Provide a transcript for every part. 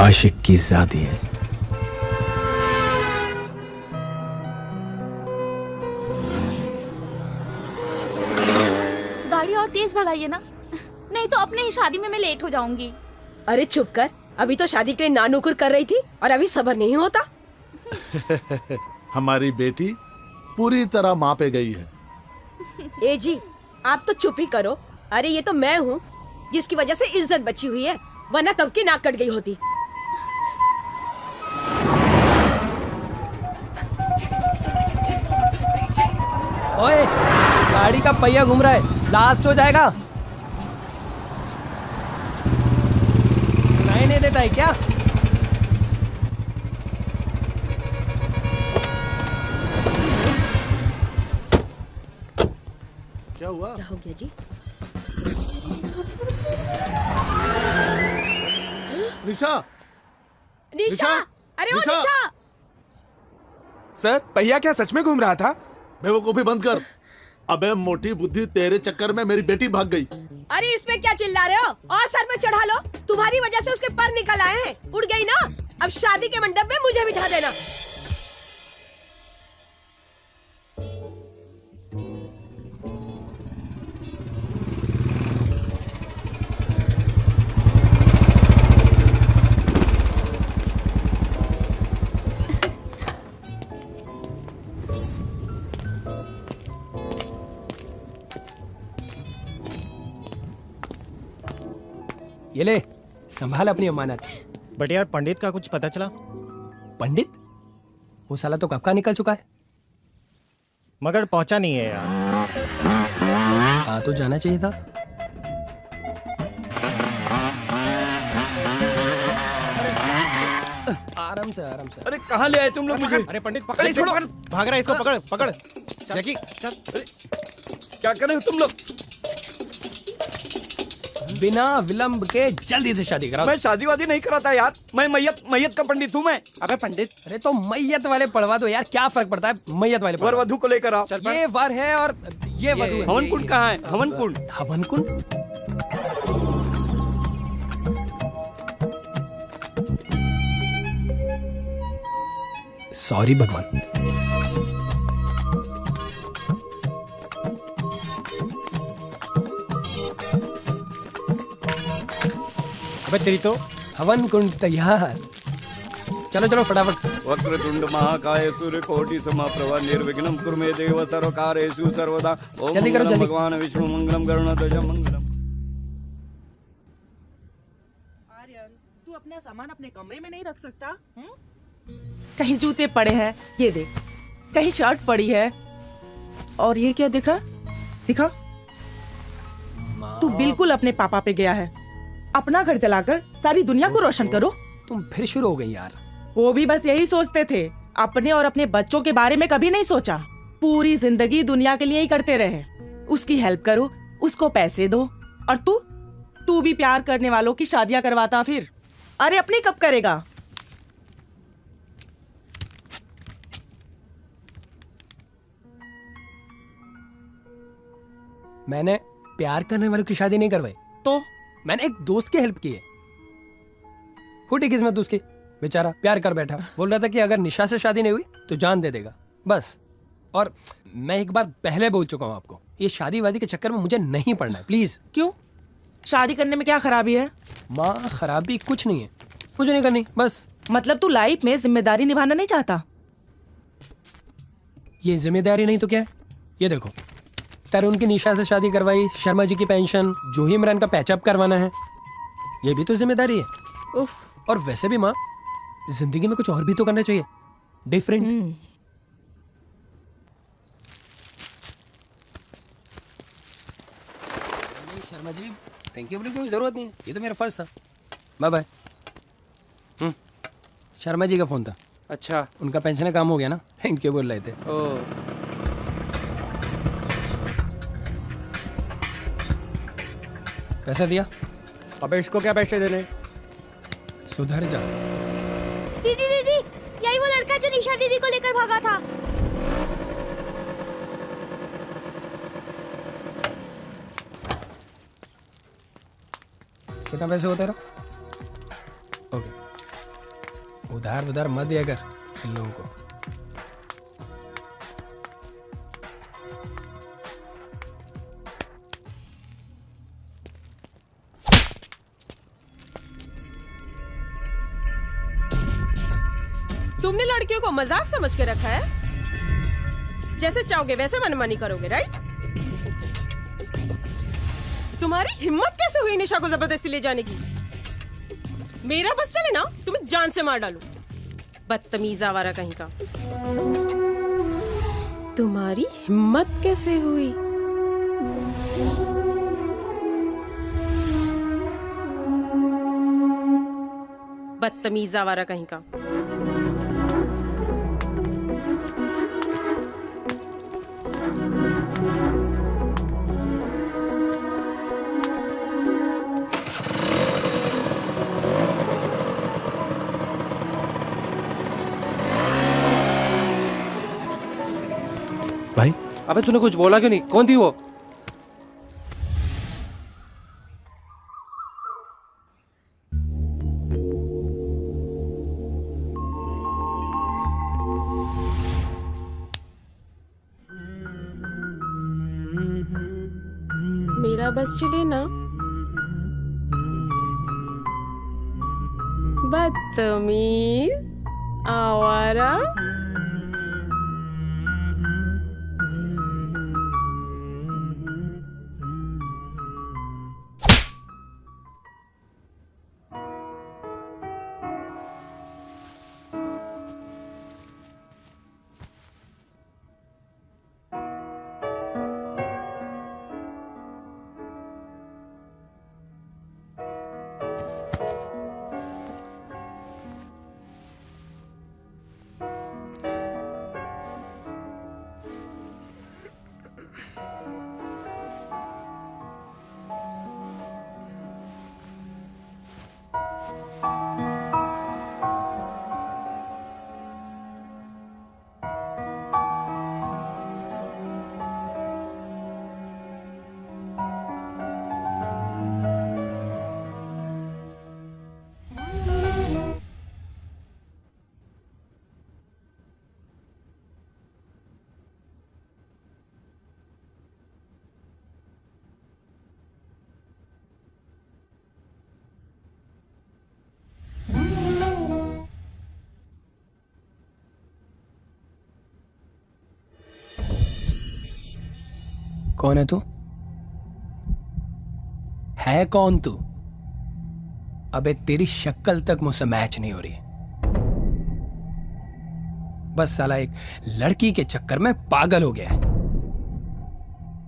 आशिक की ज़ादी है। गाड़ी और तेज भगाइए ना, नहीं तो अपने ही शादी में मैं लेट हो जाऊंगी। अरे चुप कर, अभी तो शादी के लिए नानुकुर कर रही थी और अभी सब्र नहीं होता। हमारी बेटी पूरी तरह माँ पे गई है। ए जी, आप तो चुप ही करो। अरे ये तो मैं हूँ जिसकी वजह से इज्जत बची हुई है, वरना कब की नाक कट गई होती। ओए, गाड़ी का पहिया घूम रहा है, ब्लास्ट हो जाएगा। सुनाई नहीं देता है क्या? क्या हुआ? क्या हो गया जी? निशा! निशा! अरे ओ निशा! निशा! सर, पहिया क्या सच में घूम रहा था? बेवकूफी बंद कर। अबे मोटी बुद्धि, तेरे चक्कर में मेरी बेटी भाग गई। अरे इसमें क्या चिल्ला रहे हो? और सर पे चढ़ा लो। तुम्हारी वजह से उसके पर निकल आए हैं। उड़ गई ना? अब शादी के मंडप में मुझे बिठा देना। ये ले, संभाल अपनी अमानत। बट यार पंडित का कुछ पता चला? पंडित? वो साला तो कब का निकल चुका है। मगर पहुंचा नहीं है यार। आ तो जाना चाहिए था। आराम से, आराम से। अरे कहाँ ले आए तुम लोग मुझे? अरे पंडित पकड़ इसको, पकड़, भाग रहा है इसको, पकड़ पकड़। जैकी चल। क्या कर रहे हो तुम लोग? बिना विलंब के जल्दी से शादी करा। मैं शादी वादी नहीं कराता यार, मैं मैयत का पंडित हूँ मैं। अबे पंडित, अरे तो मैयत वाले पढ़वा दो यार, क्या फर्क पड़ता है? मैयत वाले वर पढ़वा वधु को लेकर आओ। दो। ये वर है और ये वधु है। हवन कुंड कहाँ है? हवन कुंड। हवन कुंड? सॉरी भगवान। अबे तेरी तो हवन कुंड तैयार। चलो चलो फटाफट। वक्रतुंड महाकाय सूर्यकोटि समप्रभा निर्विघ्नं कुरु मे देव सर्वकार्येषु सर्वदा। ओम जल्दी करो, मंगलम जल्दी। भगवान विष्णु मंगलम गरुड़ध्वज मंगलम। आर्यन, तू अपना सामान अपने कमरे में नहीं रख सकता? कहीं जूते पड़े हैं, ये देख। कहीं शर्ट पड़ी है, और ये क्या दिख रहा? दिखा? तू बिल्कुल अपने पापा पे गया है। अपना घर जलाकर सारी दुनिया को रोशन करो। तुम फिर शुरू हो गई यार। वो भी बस यही सोचते थे, अपने और अपने बच्चों के बारे में कभी नहीं सोचा। पूरी जिंदगी दुनिया के लिए ही करते रहे। उसकी हेल्प करो, उसको पैसे दो, और तू भी प्यार करने वालों की शादियां करवाता फिर। अरे अपनी कब करेगा? मैंने प्यार करने वालों की शादी नहीं करवाई, तो मैंने एक दोस्त की हेल्प की है। फूटी किस्मत उसकी, बेचारा प्यार कर बैठा। बोल रहा था कि अगर निशा से शादी नहीं हुई तो जान दे देगा, बस। और मैं एक बार पहले बोल चुका हूं आपको, ये शादी वादी के चक्कर में मुझे नहीं पड़ना है, प्लीज। क्यों? शादी करने में क्या खराबी है? माँ, खराबी कुछ नहीं है, मुझे नहीं करनी, बस। मतलब तू लाइफ में जिम्मेदारी निभाना नहीं चाहता? ये जिम्मेदारी नहीं तो क्या है? ये देखो, तरुण की निशा से शादी करवाई, शर्मा जी की पेंशन, जूही इमरान का पैचअप करवाना है, ये भी तो जिम्मेदारी है। उफ। और वैसे भी माँ, जिंदगी में कुछ और भी तो करना चाहिए, different. Sharma ji, thank you बोलने की कोई जरूरत नहीं है, ये तो मेरा फर्ज था। Bye bye. शर्मा जी का फोन था। अच्छा, उनका पेंशन का काम हो गया ना, थैंक यू बोल रहे थे। ओ पैसा दिया? अबे इसको क्या पैसे देने? सुधर जा। दीदी दीदी, यही वो लड़का जो निशा दीदी को लेकर भागा था। कितना पैसे होते रहा? ओके, उधार उधार मत दिया कर इन लोगों को। तुमने लड़कियों को मजाक समझ के रखा है? जैसे चाहोगे वैसे मनमानी करोगे, राइट? तुम्हारी हिम्मत कैसे हुई निशा को जबरदस्ती ले जाने की? मेरा बस चले ना तुम्हें जान से मार डालूं। बदतमीज आवारा कहीं का। तुम्हारी हिम्मत कैसे हुई? बदतमीज आवारा कहीं का। भाई अबे तूने कुछ बोला क्यों नहीं? कौन थी वो? मेरा बस चले ना। बदतमीज आवारा। कौन है तू? है कौन तू? अबे तेरी शक्ल तक मुझसे मैच नहीं हो रही। बस साला एक लड़की के चक्कर में पागल हो गया है।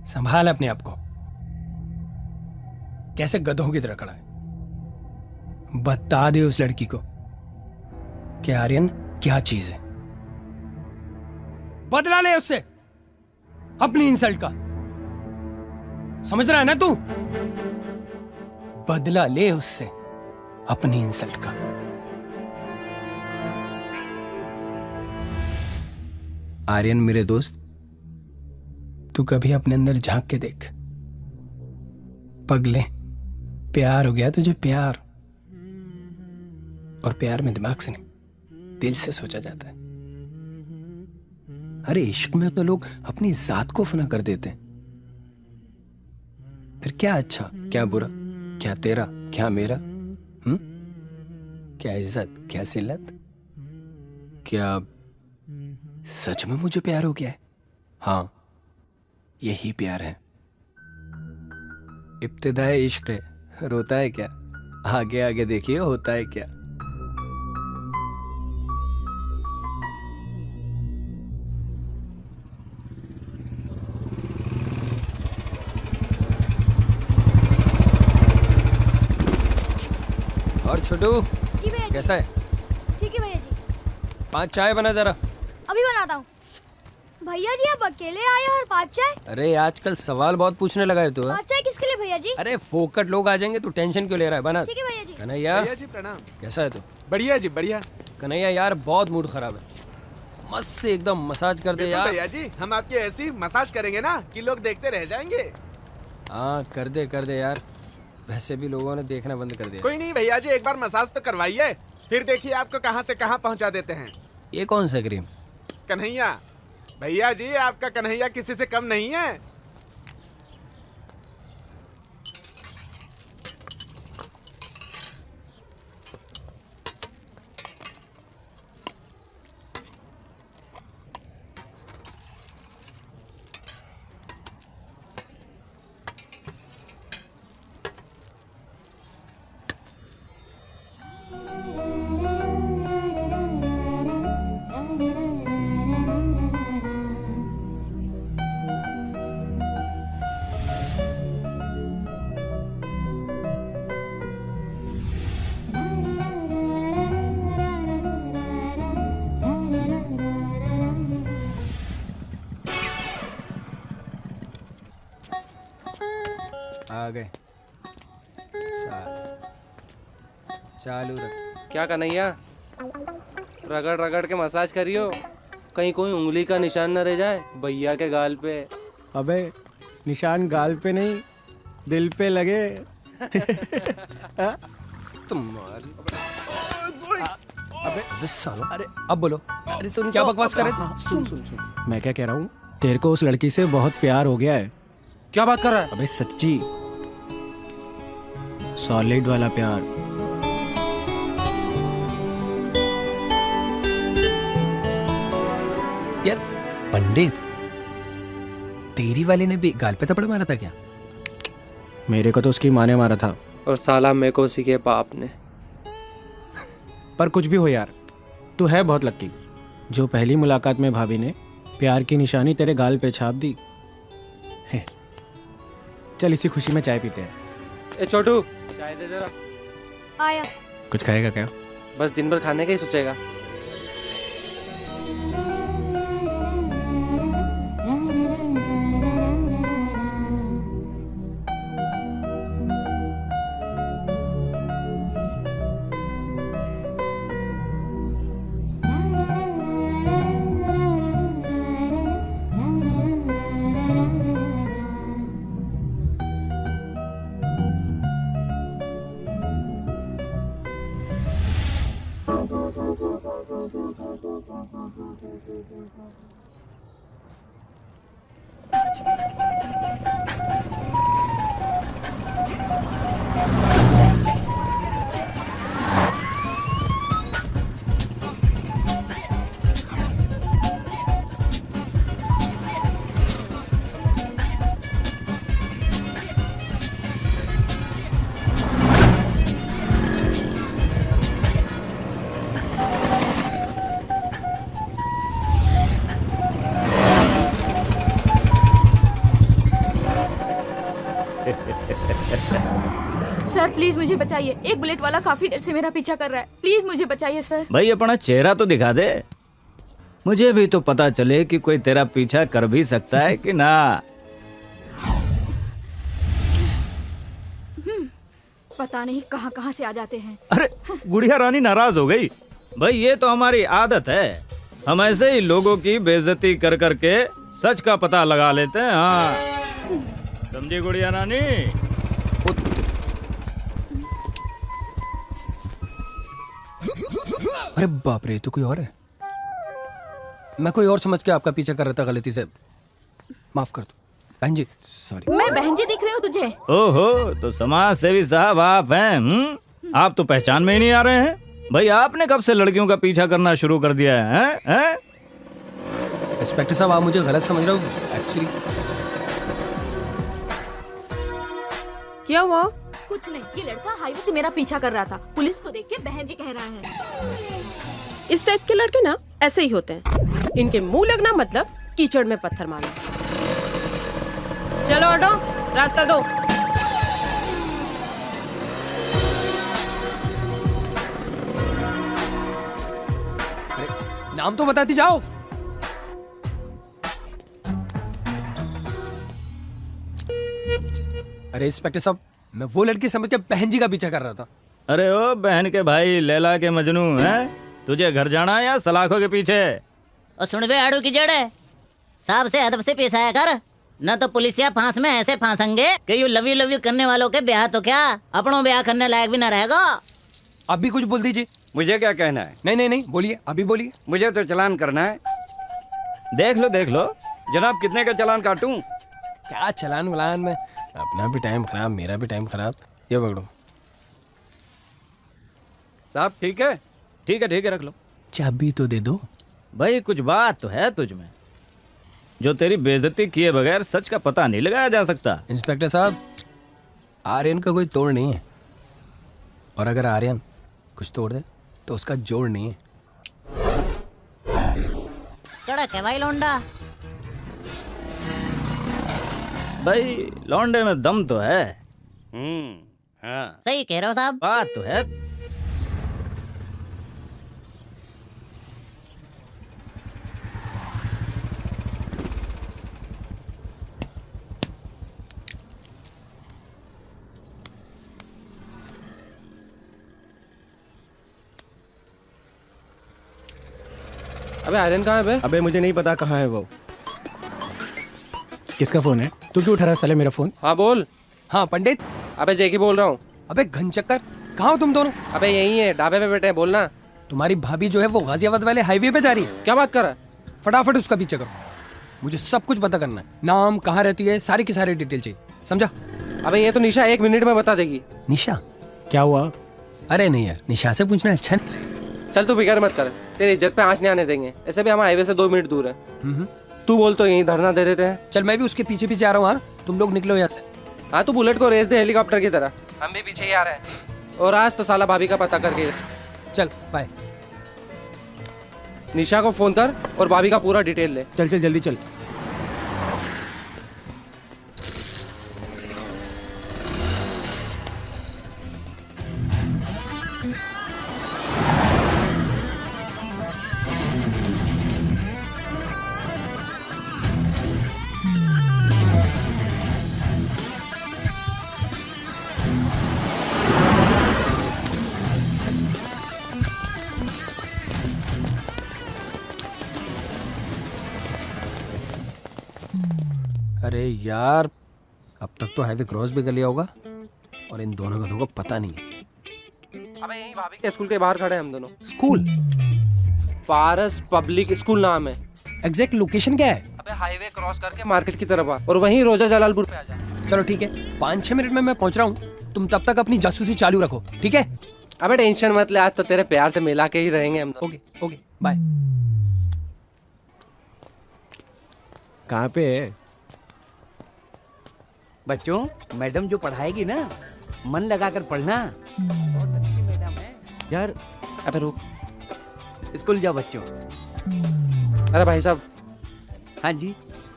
संभाल अपने आप को। कैसे गधों की तरह खड़ा है। बता दे उस लड़की को कि आर्यन क्या चीज है। बदला ले उससे अपनी इंसल्ट का। समझ रहा है ना तू? बदला ले उससे अपनी इंसल्ट का। आर्यन मेरे दोस्त, तू कभी अपने अंदर झांक के देख। पगले, प्यार हो गया तुझे, प्यार। और प्यार में दिमाग से नहीं, दिल से सोचा जाता है। अरे इश्क में तो लोग अपनी जात को फना कर देते हैं। फिर क्या अच्छा, क्या बुरा, क्या तेरा, क्या मेरा, क्या इज्जत, क्या सिल्लत, क्या सच में मुझे प्यार हो गया है? हाँ, यही प्यार है। इब्तिदाए इश्क है, रोता है क्या? आगे आगे देखिए होता है क्या। और छोटू जी भैया जी। कैसा है? ठीक है भैया जी। 5 चाय बना जरा। अभी बनाता हूँ। भैया जी आप अकेले आए और 5 चाय? अरे आजकल सवाल बहुत पूछने लगा है तू। 5 चाय किसके लिए भैया जी? अरे फोकट लोग आ जाएंगे, तू टेंशन क्यों ले रहा है? बना। ठीक है भैया जी। कन्हैया भैया जी प्रणाम। कैसा है तू? बढ़िया जी बढ़िया। कन्हैया यार बहुत मूड खराब है, मस्त से एकदम मसाज कर दे यार। भैया जी हम आपके ऐसी मसाज करेंगे ना कि लोग देखते रह जाएंगे। हाँ कर दे यार। वैसे भी लोगों ने देखना बंद कर दिया। कोई नहीं भैया जी, एक बार मसाज तो करवाइए, फिर देखिए आपको कहां से कहां पहुंचा देते हैं। ये कौन सा क्रीम? कन्हैया, भैया जी आपका कन्हैया किसी से कम नहीं है। आ गए। चालू रख। क्या कन्हैया, रगड़ रगड़ के मसाज करियो, कहीं कोई उंगली का निशान न रह जाए भैया के गाल पे। अबे निशान गाल पे नहीं, दिल पे लगे। तुम्हारी अबे सालो, अरे अब बोलो। अरे सुन, क्या बकवास कर रहे थे? सुन मैं क्या कह रहा हूँ, तेरे को उस लड़की से बहुत प्यार हो गया है। क्या बात कर रहा है? अबे सच्ची, सॉलिड वाला प्यार। यार पंडित, तेरी वाली ने भी गाल पे थप्पड़ मारा था क्या? मेरे को तो उसकी माँ ने मारा था। और साला मेरे को उसी के बाप ने। पर कुछ भी हो यार, तू है बहुत लक्की जो पहली मुलाकात में भाभी ने प्यार की निशानी तेरे गाल पे छाप दी है। चल इसी खुशी में चाय पीते हैं। ए छोटू, चाय दे जरा। आया। कुछ खाएगा क्या? बस दिन भर खाने का ही सोचेगा। सर प्लीज मुझे बचाइए, एक बुलेट वाला काफी देर से मेरा पीछा कर रहा है, प्लीज मुझे बचाइए सर। भाई अपना चेहरा तो दिखा दे, मुझे भी तो पता चले कि कोई तेरा पीछा कर भी सकता है कि ना। पता नहीं कहाँ कहाँ से आ जाते हैं। अरे गुड़िया रानी नाराज हो गई। भाई ये तो हमारी आदत है, हम ऐसे ही लोगों की बेइज्जती कर करके सच का पता लगा लेते हैं। हाँ समझी गुड़िया रानी? अरे बाप रे, तो कोई और है? मैं कोई और समझ के आपका पीछा कर रहा था, गलती से माफ कर दो। बहन जी सॉरी। मैं बहन जी दिख रही हूँ तुझे? ओहो, तो समाज सेवी साहब आप हैं? आप तो पहचान में ही नहीं आ रहे हैं। भाई आपने कब से लड़कियों का पीछा करना शुरू कर दिया है? इंस्पेक्टर साहब, आप मुझे गलत समझ रहे हो एक्चुअली। क्या हुआ? कुछ नहीं, ये लड़का हाईवे से मेरा पीछा कर रहा था, पुलिस को देख के बहन जी कह रहा है। इस टाइप के लड़के ना ऐसे ही होते हैं, इनके मुंह लगना मतलब कीचड़ में पत्थर मारना। चलो ऑटो, रास्ता दो। अरे नाम तो बताती जाओ। अरे इंस्पेक्टर साहब, मैं वो लड़की समझ के बहन जी का पीछा कर रहा था। अरे ओ बहन के भाई, लैला के मजनू हैं? तुझे घर जाना है या सलाखों के पीछे? और सुन बे आड़ू की जड़ है, साहब से अदब से पेश आया कर, न तो पुलिसिया फांस में ऐसे फांसेंगे कि यू लव यू करने वालों के ब्याह तो क्या अपनों ब्याह करने लायक भी न रहेगा। आप भी कुछ बोल दीजिए, मुझे क्या कहना है? नहीं नहीं नहीं, बोलिए, अभी बोलिए। मुझे तो चालान करना है। देख लो जनाब, कितने का चालान काटूं? क्या चलान वलान में, अपना भी टाइम खराब, मेरा भी टाइम खराब। ये पकड़ो। साहब ठीक है, ठीक है, ठीक है, रख लो। चाबी तो दे दो। भाई कुछ बात तो है तुझ में, जो तेरी बेइज्जती किए बगैर सच का पता नहीं लगाया जा सकता। इंस्पेक्टर साहब, आर्यन का कोई तोड़ नहीं है, और अगर आर्यन कुछ तोड़ दे तो उसका जोड़ नहीं है। कड़क है भाई लौंडा। भाई लौंडे में दम तो है। हाँ, सही कह रहे हो साहब। बात तो है। अबे आर्यन कहाँ है बे? अबे मुझे नहीं पता कहाँ है वो। किसका फोन है? तू क्यों उठा रहा है साले मेरा फोन? हाँ बोल। हाँ पंडित। अबे जैकी बोल रहा हूँ। अबे घनचक्कर, कहाँ हो तुम दोनों? अबे यही है, ढाबे पे बैठे हैं, बोलना। तुम्हारी भाभी जो है वो गाजियाबाद वाले हाईवे पे जा रही है। क्या बात कर रहा है? फटाफट उसका पीछे करो, मुझे सब कुछ पता करना है। नाम, कहाँ रहती है, सारी की सारी डिटेल चाहिए, समझा? अबे ये तो निशा 1 मिनट में बता देगी। निशा? क्या हुआ? अरे नहीं यार, निशा से पूछना अच्छा नहीं लगेगा। चल तू फिक्र मत कर, तेरी इज्जत पे आंच नहीं आने देंगे। ऐसे भी हमारे हाईवे से 2 मिनट दूर है। तू बोल तो यहीं धरना दे देते हैं। चल मैं भी उसके पीछे पीछे आ रहा हूँ। हाँ तुम लोग निकलो यहाँ से। हाँ तू बुलेट को रेस दे हेलीकॉप्टर की तरह, हम भी पीछे ही आ रहे हैं। और आज तो साला भाभी का पता करके। चल बाय। निशा को फोन कर और भाभी का पूरा डिटेल ले। चल चल जल्दी चल। अरे यार, अब तक तो हाईवे क्रॉस भी कर लिया होगा और इन दोनों का तो पता नहीं है। अबे यहीं भाभी के स्कूल के बाहर खड़े हैं हम दोनों। स्कूल? पारस पब्लिक स्कूल नाम है। एग्जैक्ट लोकेशन क्या है? अबे हाईवे क्रॉस करके मार्केट की तरफ आ और वहीं रोजा जलालपुर पे आ जा। चलो ठीक है, 5-6 मिनट में मैं पहुंच रहा हूँ। तुम तब तक अपनी जासूसी चालू रखो, ठीक है? अबे टेंशन मत ले, आज तो तेरे प्यार से मिला के ही रहेंगे हम दोनों। Okay okay bye. कहाँ पे है? बच्चों, मैडम जो पढ़ाएगी ना, मन लगाकर पढ़ना। बहुत अच्छी मैडम है यार। अबे रुक, स्कूल जाओ बच्चों। अरे भाई साहब। हाँ जी।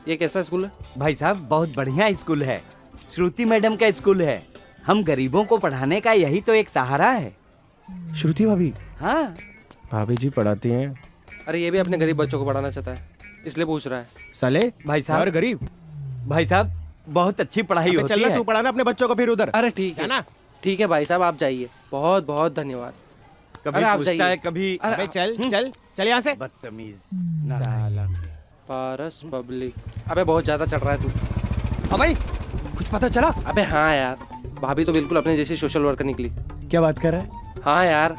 ये कैसा स्कूल है? भाई साहब बहुत बढ़िया स्कूल है, श्रुति मैडम का स्कूल है। हम गरीबों को पढ़ाने का यही तो एक सहारा है। श्रुति भाभी? हाँ भाभी जी पढ़ाती हैं। अरे ये भी अपने गरीब बच्चों को पढ़ाना चाहता है, इसलिए पूछ रहा है। साले भाई साहब। और गरीब? भाई साहब बहुत अच्छी पढ़ाई होती चल है। तू पढ़ाना अपने बच्चों को फिर उधर। अरे ठीक है ना, ठीक है भाई साहब, आप जाइए। बहुत बहुत धन्यवाद। कभी अरे आप पूछता जाइए। है, कभी अरे चल चल चल यहाँ से। बदतमीज। साला। पारस पब्लिक। अबे बहुत ज्यादा चढ़ रहा है तू। हाँ भाई, कुछ पता चला? अबे हाँ यार, भाभी तो बिल्कुल अपने जैसी सोशल वर्कर निकली। क्या बात कर रहा है? हाँ यार,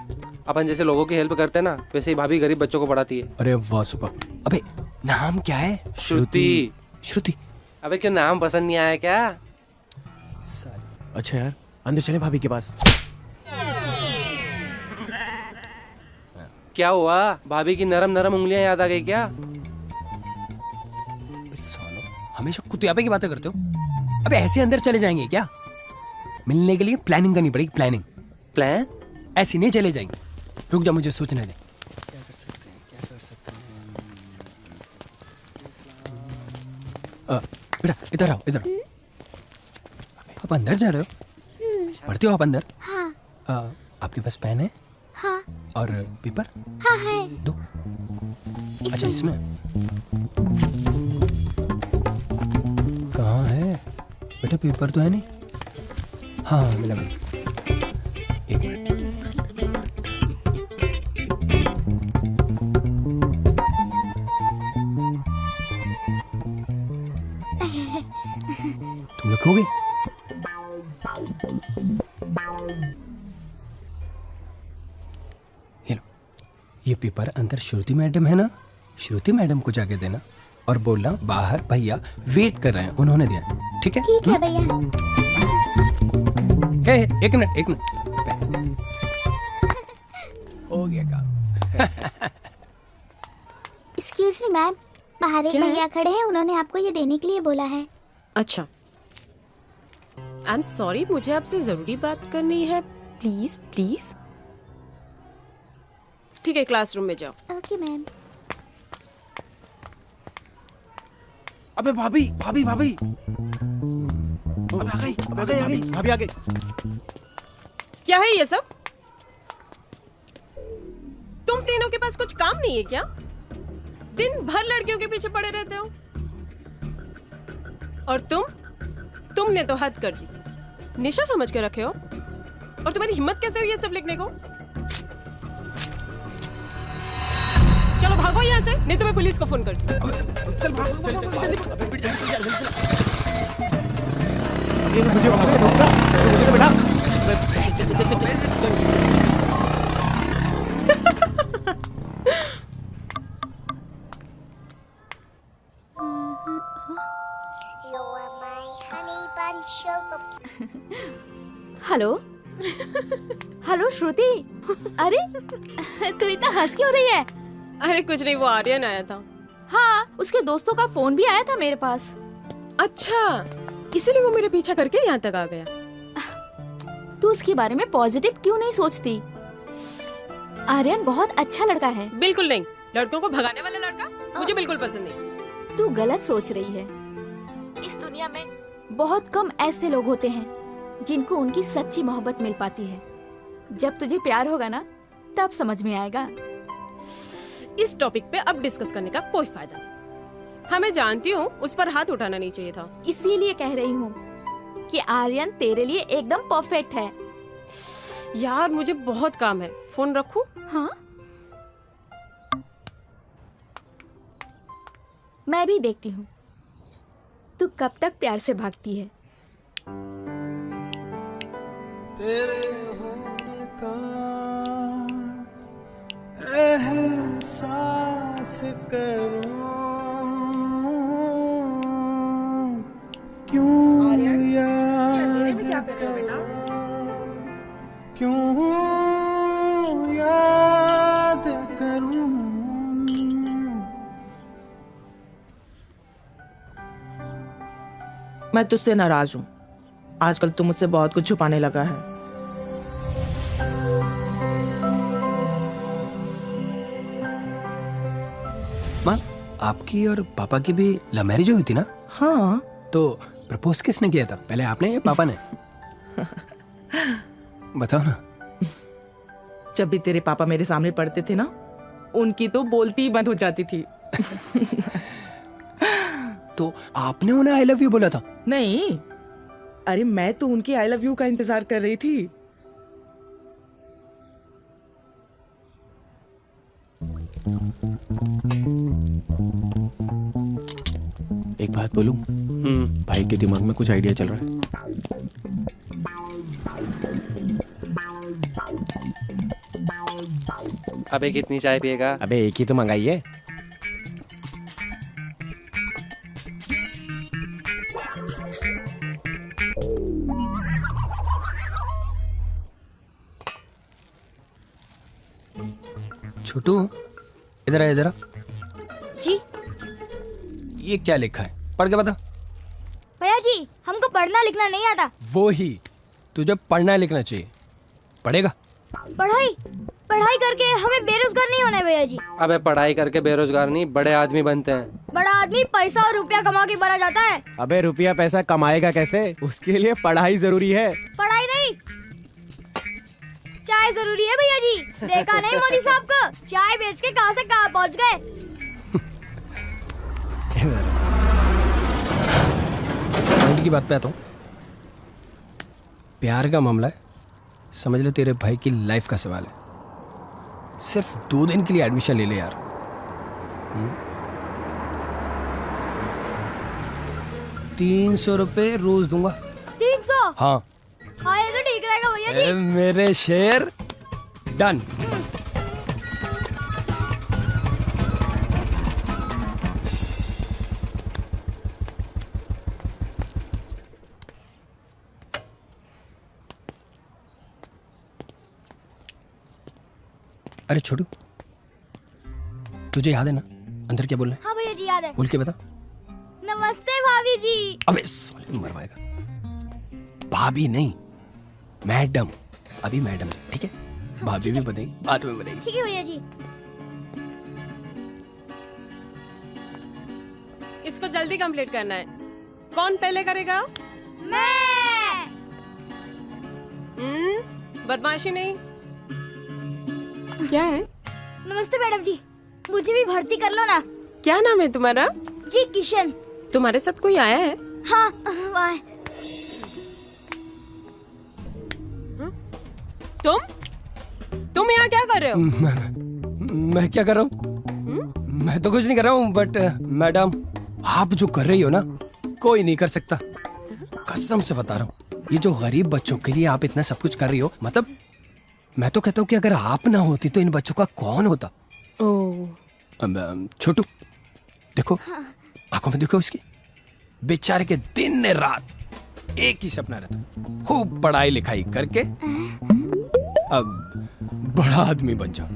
अपन जैसे लोगों की हेल्प करते हैं ना, वैसे ही भाभी गरीब बच्चों को पढ़ाती है। अरे वाह सुपर। अबे नाम क्या है? श्रुति। श्रुति? अबे क्यों नाम पसंद नहीं आया क्या? अच्छा यार, अंदर चले भाभी के पास। क्या हुआ, भाभी की नरम नरम उंगलियां याद आ गई क्या? सालो, हमेशा कुतियापे की बातें करते हो। अबे ऐसे अंदर चले जाएंगे क्या? मिलने के लिए प्लानिंग करनी पड़ेगी। प्लानिंग? प्लान? ऐसे नहीं चले जाएंगे। रुक जा, मुझे सोचने दे। क्या कर सकते हैं? बेटा इधर आओ, इधर आओ। आप अंदर जा रहे हो? पढ़ते हो आप अंदर? हाँ। आपके पास पेन है? हाँ। और पेपर? हाँ है। दो। अच्छा इसमें कहाँ है बेटा? पेपर तो है नहीं। हाँ मिला मिला। एक मिनट। तुम लिखोगे? ये लो। ये पेपर अंदर श्रुति मैडम है ना, श्रुति मैडम को जाके देना और बोलना बाहर भैया वेट कर रहे हैं, उन्होंने दिया। ठीक है? ठीक है भैया। एक मिनट हो गया काम। एक्सक्यूज मी मैम, बाहर एक भैया खड़े हैं, उन्होंने आपको ये देने के लिए बोला है। अच्छा, आई एम सॉरी, मुझे आपसे जरूरी बात करनी है, प्लीज प्लीज। ठीक है, क्लासरूम में जाओ। Okay ma'am. अबे भाभी भाभी भाभी अबे आ गई भाभी आ गई। क्या है ये सब? तुम तीनों के पास कुछ काम नहीं है क्या? दिन भर लड़कियों के पीछे पड़े रहते हो। और तुमने तो हद कर दी, निशा समझ के रखे हो। और तुम्हारी हिम्मत कैसे हुई ये सब लिखने को? चलो भागो यहाँ से, नहीं तो मैं पुलिस को फोन करती हूँ। चल हेलो हेलो श्रुति, अरे तू इतना हंस क्यों रही है? अरे कुछ नहीं, वो आर्यन आया था। हाँ, उसके दोस्तों का फोन भी आया था मेरे पास। अच्छा, इसीलिए वो मेरे पीछा करके यहाँ तक आ गया। तू उसके बारे में पॉजिटिव क्यों नहीं सोचती? आर्यन बहुत अच्छा लड़का है। बिल्कुल नहीं, लड़कों को भगाने वाला लड़का मुझे बिल्कुल पसंद नहीं। तू गलत सोच रही है। इस दुनिया में बहुत कम ऐसे लोग होते हैं जिनको उनकी सच्ची मोहब्बत मिल पाती है। जब तुझे प्यार होगा ना, तब समझ में आएगा। इस टॉपिक पे अब डिस्कस करने का कोई फायदा नहीं। हाँ, मैं जानती हूँ उस पर हाथ उठाना नहीं चाहिए था। इसीलिए कह रही हूँ कि आर्यन तेरे लिए एकदम परफेक्ट है। यार मुझे बहुत काम है, फोन रखूं? हाँ, मैं भी देखती हूँ तू कब तक प्यार से भागती है। तेरे होने का एहसास करूं, क्यों याद करूं, क्यों याद करूं। मैं तुझसे नाराज हूँ। आजकल तू मुझसे बहुत कुछ छुपाने लगा है। माँ, आपकी और पापा की भी लव मैरिज हुई थी ना? हाँ। तो प्रपोज किसने किया था, पहले आपने या पापा ने? बताओ ना। जब भी तेरे पापा मेरे सामने पड़ते थे ना, उनकी तो बोलती ही बंद हो जाती थी। तो आपने उन्हें आई लव यू बोला था? नहीं, अरे मैं तो उनकी आई लव यू का इंतजार कर रही थी। एक बात बोलूं? भाई के दिमाग में कुछ आइडिया चल रहा है। अबे कितनी चाय पिएगा? अबे एक ही तो मंगाई है। छोटू, इधर आ, इधर आ। जी ये क्या लिखा है, पढ़ के बता। भैया जी, हमको पढ़ना लिखना नहीं आता। वो ही, तुझे पढ़ना लिखना चाहिए। पढ़ेगा? पढ़ाई करके हमें बेरोजगार नहीं होना है भैया जी। अबे पढ़ाई करके बेरोजगार नहीं, बड़े आदमी बनते हैं। बड़ा आदमी पैसा और रुपया कमा के बना जाता है। अबे रुपया पैसा कमाएगा कैसे? उसके लिए पढ़ाई जरूरी है। पढ़ाई नहीं, चाय जरूरी है भैया जी। देखा नहीं मोदी साहब को, चाय बेच के कहां से कहां पहुंच गए। पॉइंट की बात पे आता हूँ। प्यार का मामला है, समझ लो तेरे भाई की लाइफ का सवाल है। सिर्फ 2 दिन के लिए एडमिशन ले ले यार। 300 रुपए रोज दूंगा। 300? हाँ। हाँ, ये तो ठीक रहेगा भैया जी। मेरे शेर, डन। अरे छोटू, तुझे याद है ना अंदर क्या बोलना है? हाँ भैया जी याद है। बोल के बता। नमस्ते भाभी जी। अबे साले मरवाएगा। भाभी नहीं, मैडम। अभी मैडम, ठीक है? भाभी भी बताएगी, बाद में बताएगी। ठीक है भैया जी। इसको जल्दी कंप्लीट करना है। कौन पहले करेगा? मैं। बदमाशी नहीं। क्या है? नमस्ते मैडम जी, मुझे भी भर्ती कर लो ना। क्या नाम है तुम्हारा? जी किशन। तुम्हारे साथ कोई आया है? हाँ वाह। तुम यहाँ क्या कर रहे हो? मैं क्या कर रहा हूँ? मैं तो कुछ नहीं कर रहा हूँ, बट मैडम आप जो कर रही हो ना, कोई नहीं कर सकता। कसम से बता रहा हूँ, ये जो गरीब बच्चों के लिए आप इतना सब कुछ कर रही हो, मतलब मैं तो कहता हूँ कि अगर आप ना होती तो इन बच्चों का कौन होता? छोटू देखो, आंखों में देखो उसकी, बेचारे के दिन रात एक ही सपना रहता, खूब पढ़ाई लिखाई करके अब बड़ा आदमी बन जाओ।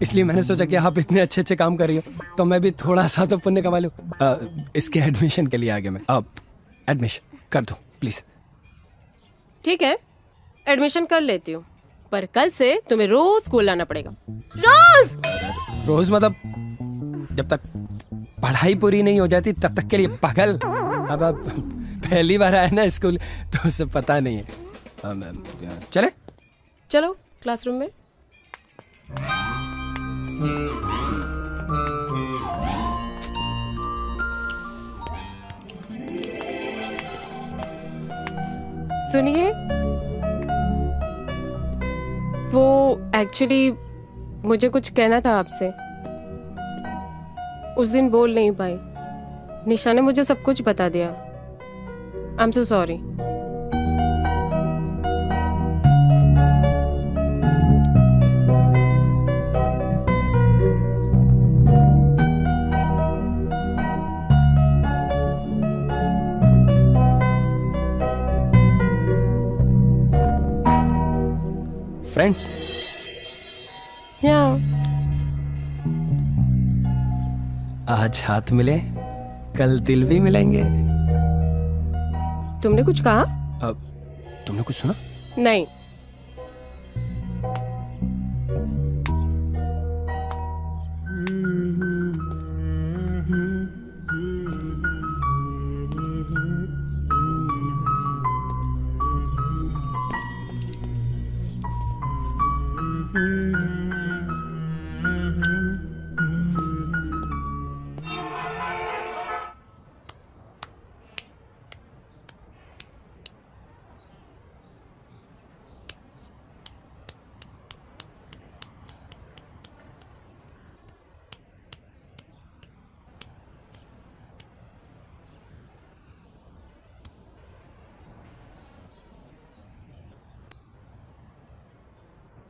इसलिए मैंने सोचा कि आप इतने अच्छे अच्छे काम कर रही हो तो मैं भी थोड़ा सा तो पुण्य कमा लूं। इसके एडमिशन के लिए आ गया मैं। अब एडमिशन कर दो प्लीज। ठीक है, एडमिशन कर लेती हूँ, पर कल से तुम्हें रोज स्कूल आना पड़ेगा। रोज? रोज मतलब जब तक पढ़ाई पूरी नहीं हो जाती तब तक के लिए पागल। अब पहली बार आया ना स्कूल तो उसे पता नहीं है। चले चलो क्लासरूम में। सुनिए, वो एक्चुअली मुझे कुछ कहना था आपसे। उस दिन बोल नहीं पाई। निशा ने मुझे सब कुछ बता दिया। I am so sorry. Friends आज हाथ मिले, कल दिल भी मिलेंगे। तुमने कुछ कहा? तुमने कुछ सुना? नहीं।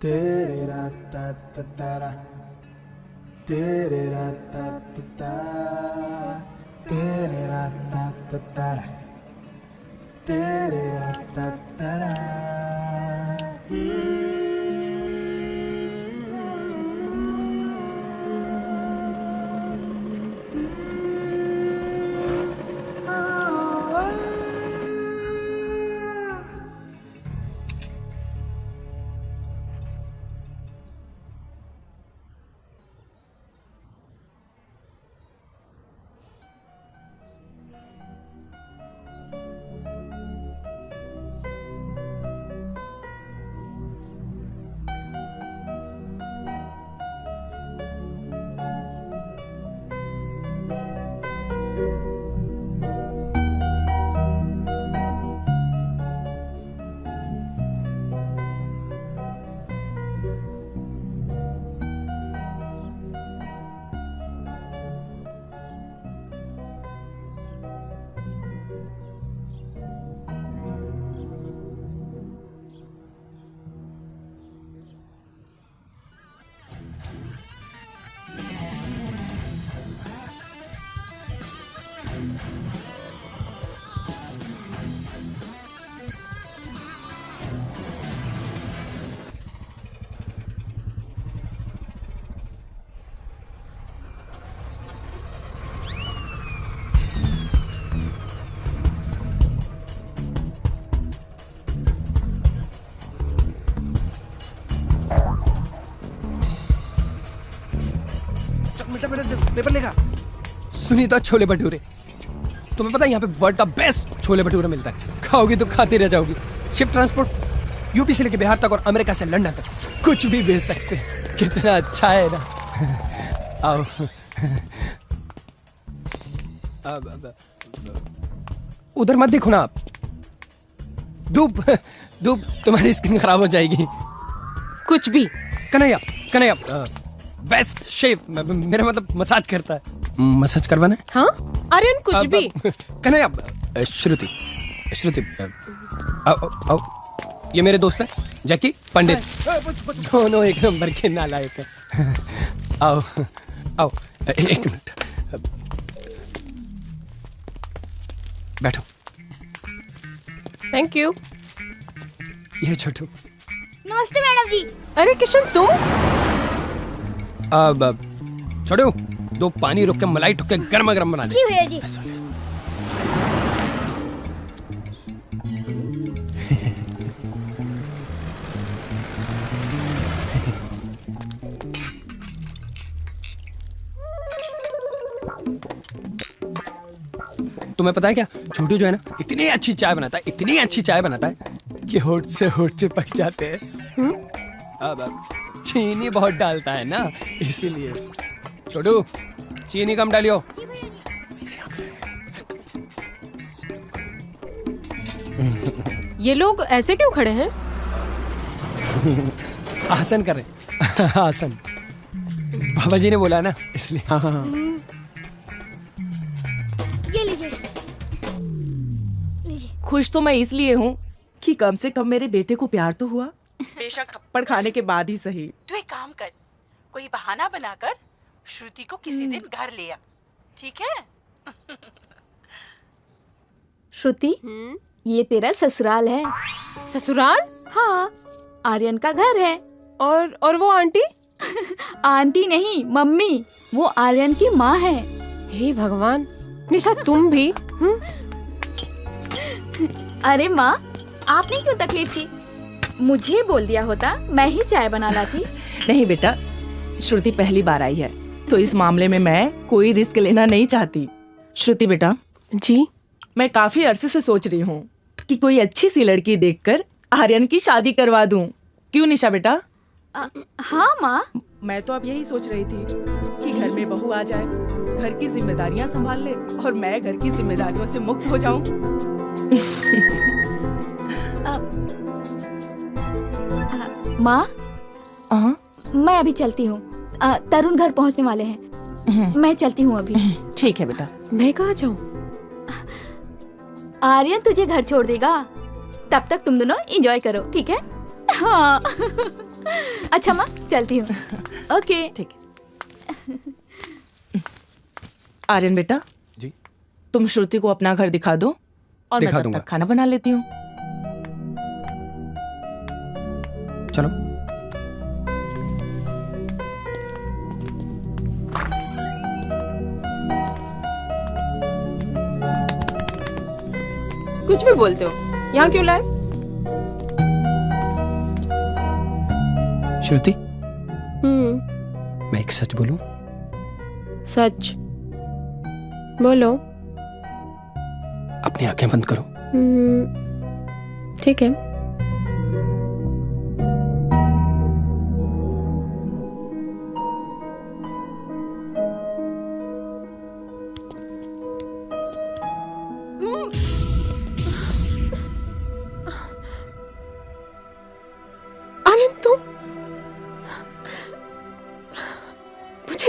तेरे राता तारा, तेरे राता तारा, तेरे राता तारा, तेरे राता तारा। बेटा बेटा पेपर लेगा। सुनीता छोले भटूरे, तुम्हें पता है यहाँ पे वर्ल्ड का बेस्ट छोले भटूरे मिलता है, खाओगी तो खाते रह जाओगी। शिफ्ट ट्रांसपोर्ट, यूपी से लेके बिहार तक और अमेरिका से लंदन तक, कुछ भी भेज सकते हैं। कितना अच्छा है ना। आओ। उधर मत देखो ना आप, धूप धूप तुम्हारी स्किन खराब हो जाएगी। कुछ भी। कन्हैया कन्हैया बेस्ट शेफ, मेरा मतलब मसाज करता है। मसाज करवाना है? हाँ आर्यन कुछ भी। कन्हैया श्रुति श्रुति आओ आओ, ये मेरे दोस्त है जैकी पंडित, दोनों एक नंबर के नालायक हैं। आओ आओ, एक मिनट बैठो। Thank you. ये छोटू। नमस्ते मैडम जी। अरे किशन तुम? अब छोटू, दो पानी रोक के मलाई ठोक के गर्मा गर्म बना दे। जी भैया जी। तुम्हें पता है क्या, छोटू जो है ना इतनी अच्छी चाय बनाता है, इतनी अच्छी चाय बनाता है कि होठ से होठ चिपक जाते हैं। अब चीनी बहुत डालता है ना, इसीलिए। छोटू चीनी कम डालियो। ये लोग ऐसे क्यों खड़े हैं? आसन कर रहे। आसन बाबा जी ने बोला ना, इसलिए। हाँ हाँ ये लीजिए। खुश तो मैं इसलिए हूँ कि कम से कम मेरे बेटे को प्यार तो हुआ, बेशक थप्पड़ खाने के बाद ही सही। तू एक काम कर, कोई बहाना बनाकर श्रुति को किसी दिन घर ले आ, ठीक है? श्रुति, ये तेरा ससुराल है। ससुराल? हाँ, आर्यन का घर है। और वो आंटी? आंटी नहीं, मम्मी। वो आर्यन की माँ है। हे भगवान, निशा तुम भी? अरे माँ, आपने क्यों तकलीफ की? मुझे बोल दिया होता, मैं ही चाय बना लाती। नहीं बेटा, श्रुति पहली बार आई है, तो इस मामले में मैं कोई रिस्क लेना नहीं चाहती। श्रुति बेटा। जी? मैं काफी अरसे से सोच रही हूँ कि कोई अच्छी सी लड़की देखकर आर्यन की शादी करवा दूं। क्यों निशा बेटा? हाँ माँ। मैं तो अब यही सोच रही थी कि घर में बहू आ जाए, घर की जिम्मेदारियां संभाल ले और मैं घर की जिम्मेदारियों से मुक्त हो जाऊं। माँ, मैं अभी चलती हूँ। तरुण घर पहुँचने वाले हैं। मैं चलती हूँ अभी। ठीक है बेटा। मैं कहाँ जाऊँ? आर्यन तुझे घर छोड़ देगा, तब तक तुम दोनों एंजॉय करो, ठीक है? हाँ। अच्छा माँ, चलती हूँ। ओके। ठीक है। आर्यन बेटा जी, तुम श्रुति को अपना घर दिखा दो और मैं तब तक खाना बना लेती हूँ। चलो। कुछ भी बोलते हो, यहाँ क्यों लाए? श्रुति, मैं एक सच बोलूं? सच बोलो। अपनी आंखें बंद करो। ठीक है।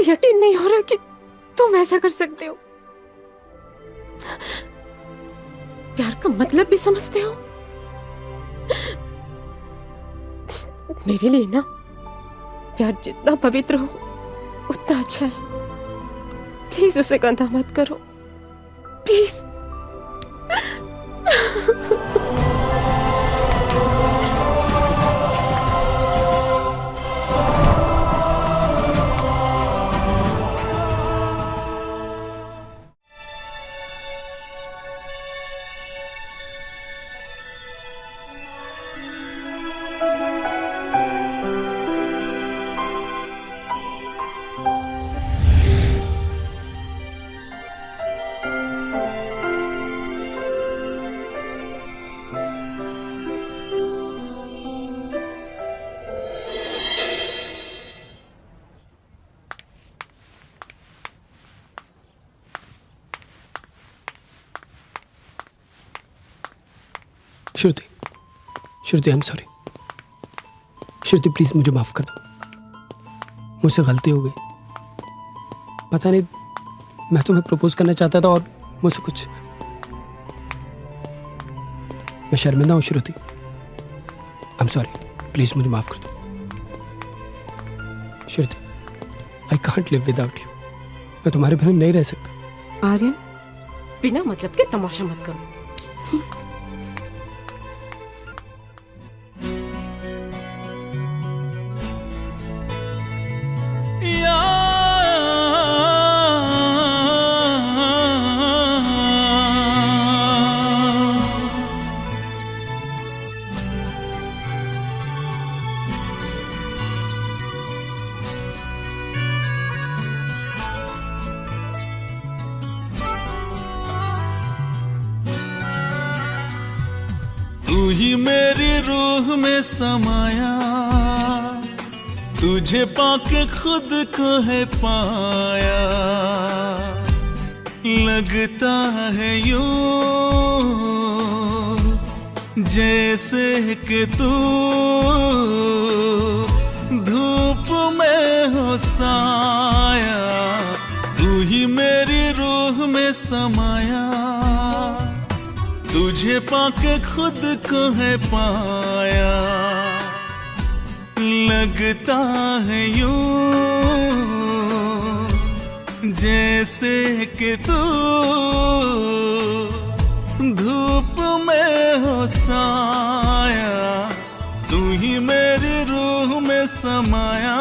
यकीन नहीं हो रहा कि तुम ऐसा कर सकते हो। प्यार का मतलब भी समझते हो? मेरे लिए ना प्यार जितना पवित्र हो उतना अच्छा है। प्लीज उसे गंदा मत करो, please. Shruti, Shruti I am sorry. Shruti please मुझे माफ कर दो, मुझसे गलती हो गई। पता नहीं, मैं तुम्हें प्रपोज करना चाहता था और मुझसे कुछ, मैं शर्मिंदा हूँ Shruti. I am sorry, please मुझे माफ कर दो। Shruti, I can't live without you. मैं तुम्हारे बिना नहीं रह सकता। आर्यन, बिना मतलब के तमाशा मत करो। तू ही मेरी रूह में समाया, तुझे पाके खुद को है पाया। लगता है यूं जैसे कि तू धूप में हो साया। तू ही मेरी रूह में समाया, तुझे पाके खुद को है पाया। लगता है यूं जैसे कि तू धूप में हो साया। तू ही मेरी रूह में समाया।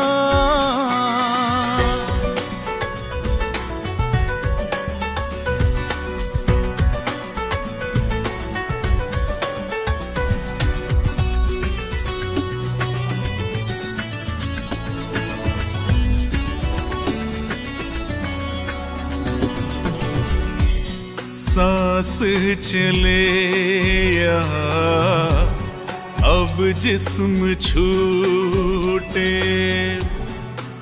सांस चले या अब जिस्म छूटे,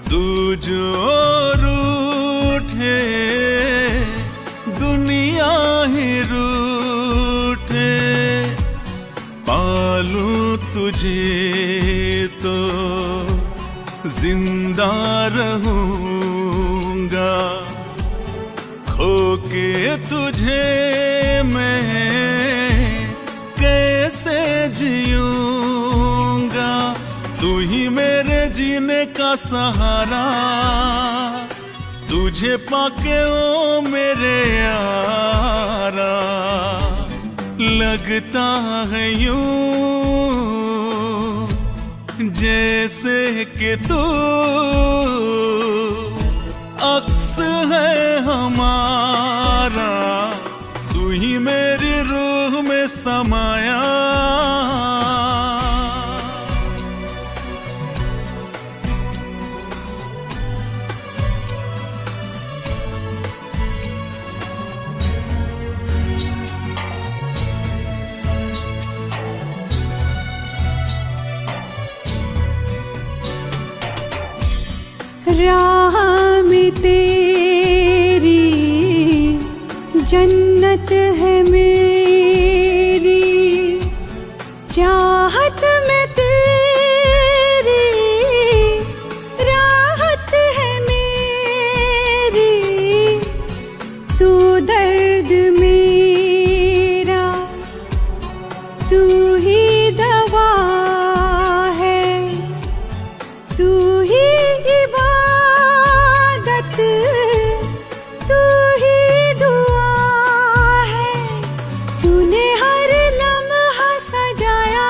तू जो रूठे दुनिया ही रूठे। पालूं तुझे तो जिंदा रहूंगा, खोके तुझे मैं कैसे जीऊंगा। तू ही मेरे जीने का सहारा, तुझे पाके ओ मेरे यारा। लगता है यूं जैसे कि तू अक्स है हमारा। तू ही मेरी रूह में समाया। राह में तेरी जन्नत है मेरी, चाहत में तेरी राहत है मेरी। तू दर्द मेरा, तू ही दवा है, तू ही तू ही दुआ है। तूने हर लम्हा सजाया,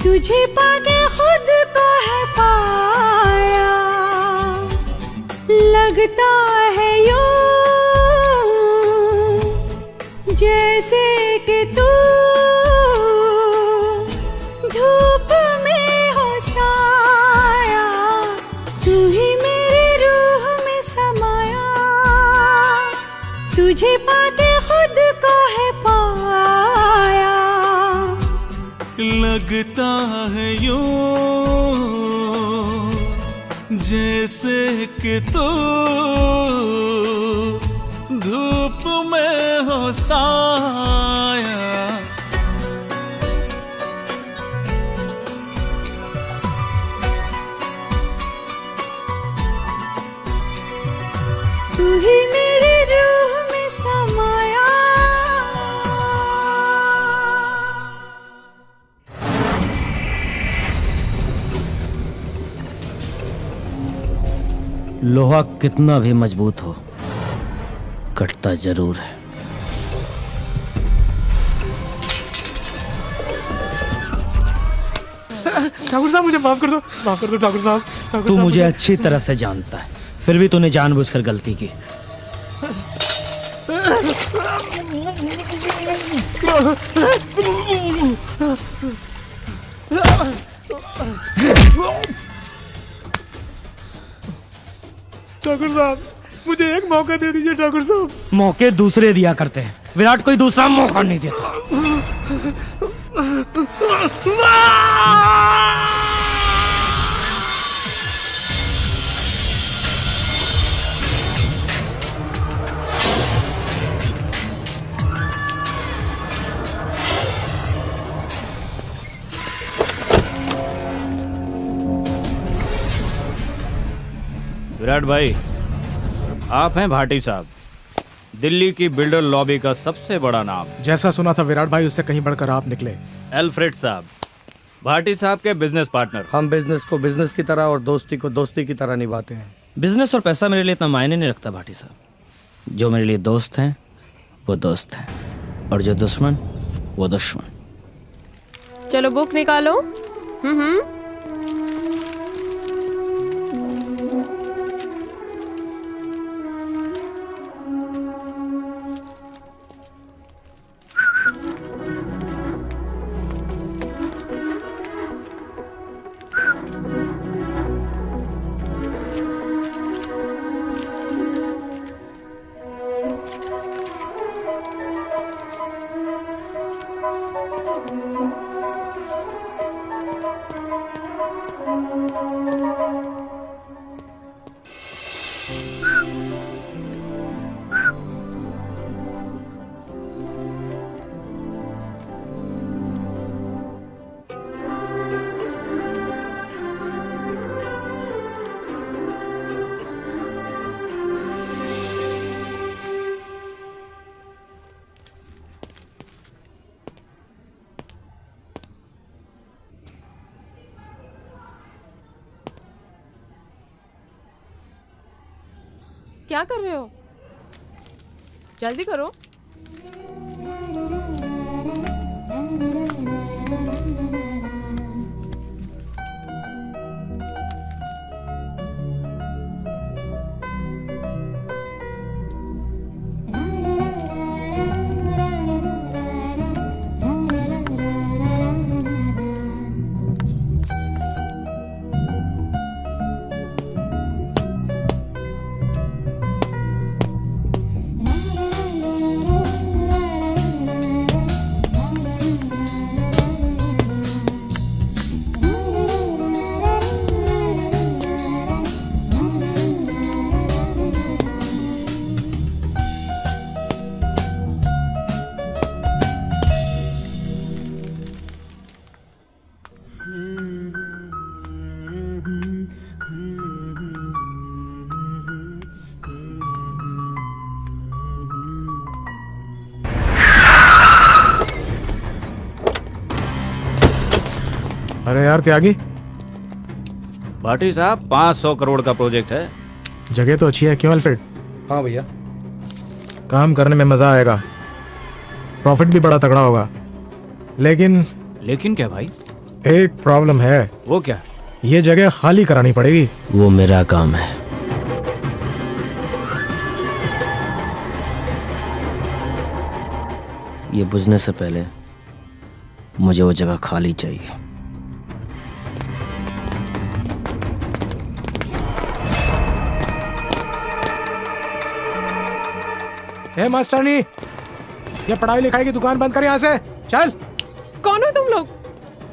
तुझे पाके खुद को है पाया। लगता है यूं जैसे कि तू धूप में हो साया। तू ही तुझे पाके खुद को है पाया। लगता है यूं जैसे कि तू धूप में हो साया। ही मेरी रूह में समाया। लोहा कितना भी मजबूत हो, कटता जरूर है। ठाकुर साहब मुझे माफ कर दो, माफ कर दो ठाकुर साहब। तू मुझे अच्छी तरह से जानता है, फिर भी तूने जानबूझकर गलती की। ठाकुर साहब मुझे एक मौका दे दीजिए ठाकुर साहब। मौके दूसरे दिया करते हैं, विराट कोई दूसरा मौका नहीं देता। विराट भाई, आप हैं भाटी साहब, दिल्ली की बिल्डर लॉबी का सबसे बड़ा नाम। जैसा सुना था विराट भाई, उससे कहीं बढ़कर आप निकले। एल्फ्रेड साहब, भाटी साहब के बिजनेस पार्टनर। हम बिजनेस को बिजनेस की तरह और दोस्ती को दोस्ती की तरह निभाते हैं। बिजनेस और पैसा मेरे लिए इतना मायने नहीं रखता भाटी साहब। जो मेरे लिए दोस्त हैं वो दोस्त हैं, और जो दुश्मन वो दुश्मन। चलो बुक निकालो। क्या कर रहे हो? जल्दी करो। अरे यार त्यागी, भाटी साहब 500 करोड़ का प्रोजेक्ट है। जगह तो अच्छी है, क्यों अल्फ्रेड? हाँ भैया, काम करने में मजा आएगा, प्रॉफिट भी बड़ा तगड़ा होगा। लेकिन क्या भाई? एक प्रॉब्लम है। वो क्या? ये जगह खाली करानी पड़ेगी। वो मेरा काम है। ये बुझने से पहले मुझे वो जगह खाली चाहिए। हे मास्टरनी, ये पढ़ाई लिखाई की दुकान बंद कर यहाँ से। चल। कौन हो तुम लोग?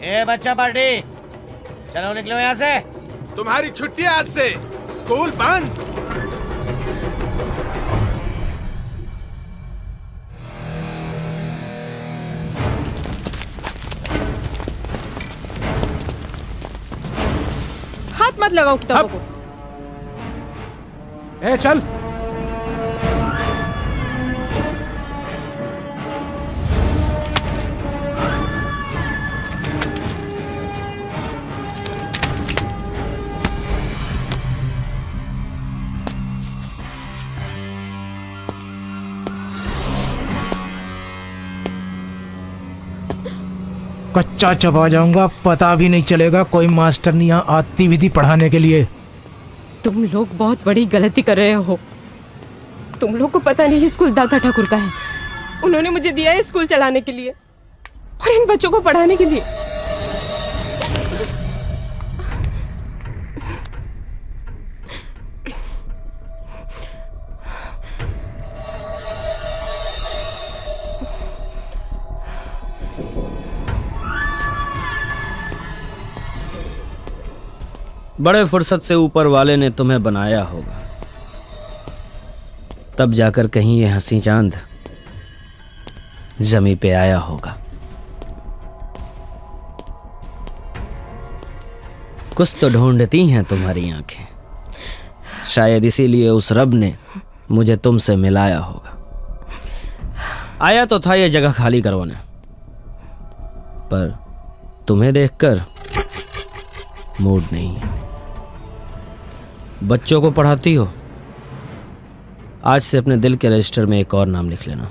ए बच्चा पार्टी, चलो निकलो यहाँ से। तुम्हारी छुट्टी आज से, स्कूल बंद। हाथ मत लगाओ किताबों को। ए चल। कच्चा चबा जाऊंगा, पता भी नहीं चलेगा कोई मास्टर नहीं यहाँ आती विधि पढ़ाने के लिए। तुम लोग बहुत बड़ी गलती कर रहे हो। तुम लोग को पता नहीं ये स्कूल दादा ठाकुर का है। उन्होंने मुझे दिया है स्कूल चलाने के लिए और इन बच्चों को पढ़ाने के लिए। बड़े फुर्सत से ऊपर वाले ने तुम्हें बनाया होगा, तब जाकर कहीं ये हंसी चांद जमी पे आया होगा। कुछ तो ढूंढती हैं तुम्हारी आंखें, शायद इसीलिए उस रब ने मुझे तुमसे मिलाया होगा। आया तो था ये जगह खाली करवाने, पर तुम्हें देखकर मूड नहीं है। बच्चों को पढ़ाती हो, आज से अपने दिल के रजिस्टर में एक और नाम लिख लेना।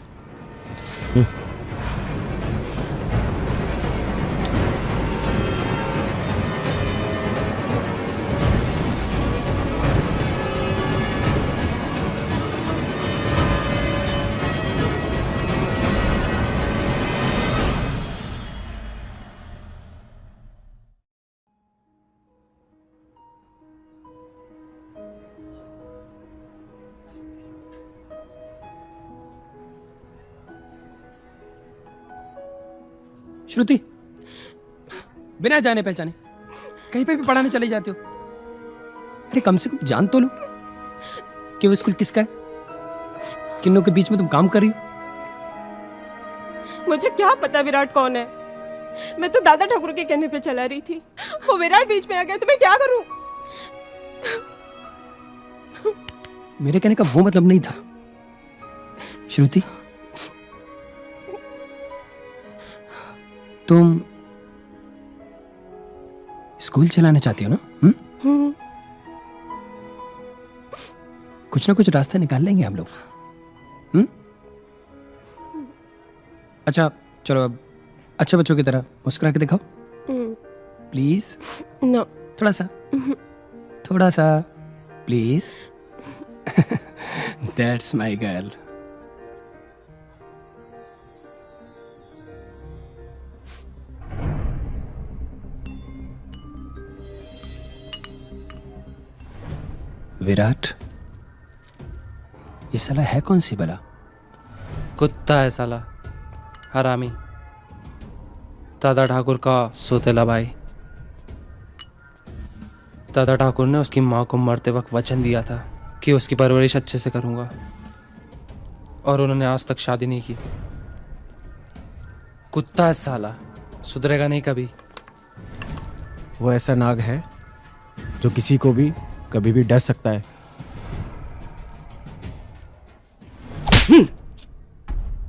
श्रुति, बिना जाने पहचाने कहीं पे भी पढ़ाने चले जाते हो। अरे कम से कम जान तो लो कि वो स्कूल किसका है, किन लोगों के बीच में तुम काम कर रही हो। मुझे क्या पता विराट कौन है। मैं तो दादा ठाकुर के कहने पे चला रही थी। वो विराट बीच में आ गया तो मैं क्या करूं? मेरे कहने का वो मतलब नहीं था श्रुति। तुम स्कूल चलाना चाहती हो ना? कुछ ना कुछ रास्ता निकाल लेंगे हम लोग। अच्छा चलो, अब अच्छे बच्चों की तरह मुस्कुरा के दिखाओ प्लीज। नो, थोड़ा सा please. That's my girl. Virat, ये साला है कौन सी बला? कुत्ता है साला, हरामी, दादा ठाकुर का सोतेला भाई। दादा ठाकुर ने उसकी माँ को मरते वक्त वचन दिया था कि उसकी परवरिश अच्छे से करूंगा, और उन्होंने आज तक शादी नहीं की। कुत्ता है साला, सुधरेगा नहीं कभी। वो ऐसा नाग है जो किसी को भी कभी भी डर सकता है।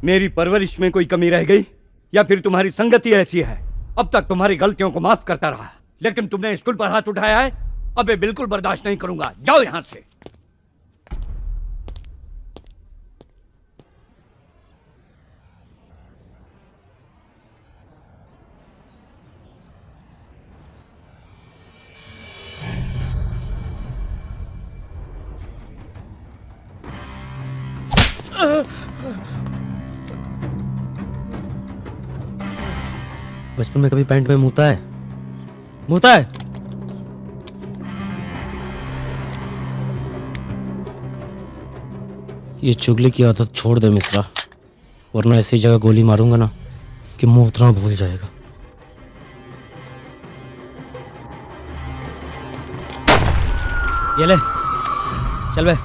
मेरी परवरिश में कोई कमी रह गई या फिर तुम्हारी संगति ऐसी है? अब तक तुम्हारी गलतियों को माफ करता रहा, लेकिन तुमने स्कूल पर हाथ उठाया है। अब मैं बिल्कुल बर्दाश्त नहीं करूंगा। जाओ यहां से। बचपन में कभी पैंट में मुता है? मुता है? ये चुगली की आदत छोड़ दे मिश्रा, वरना ऐसी जगह गोली मारूंगा ना कि मुंह उतना भूल जाएगा। ये ले, चल बे।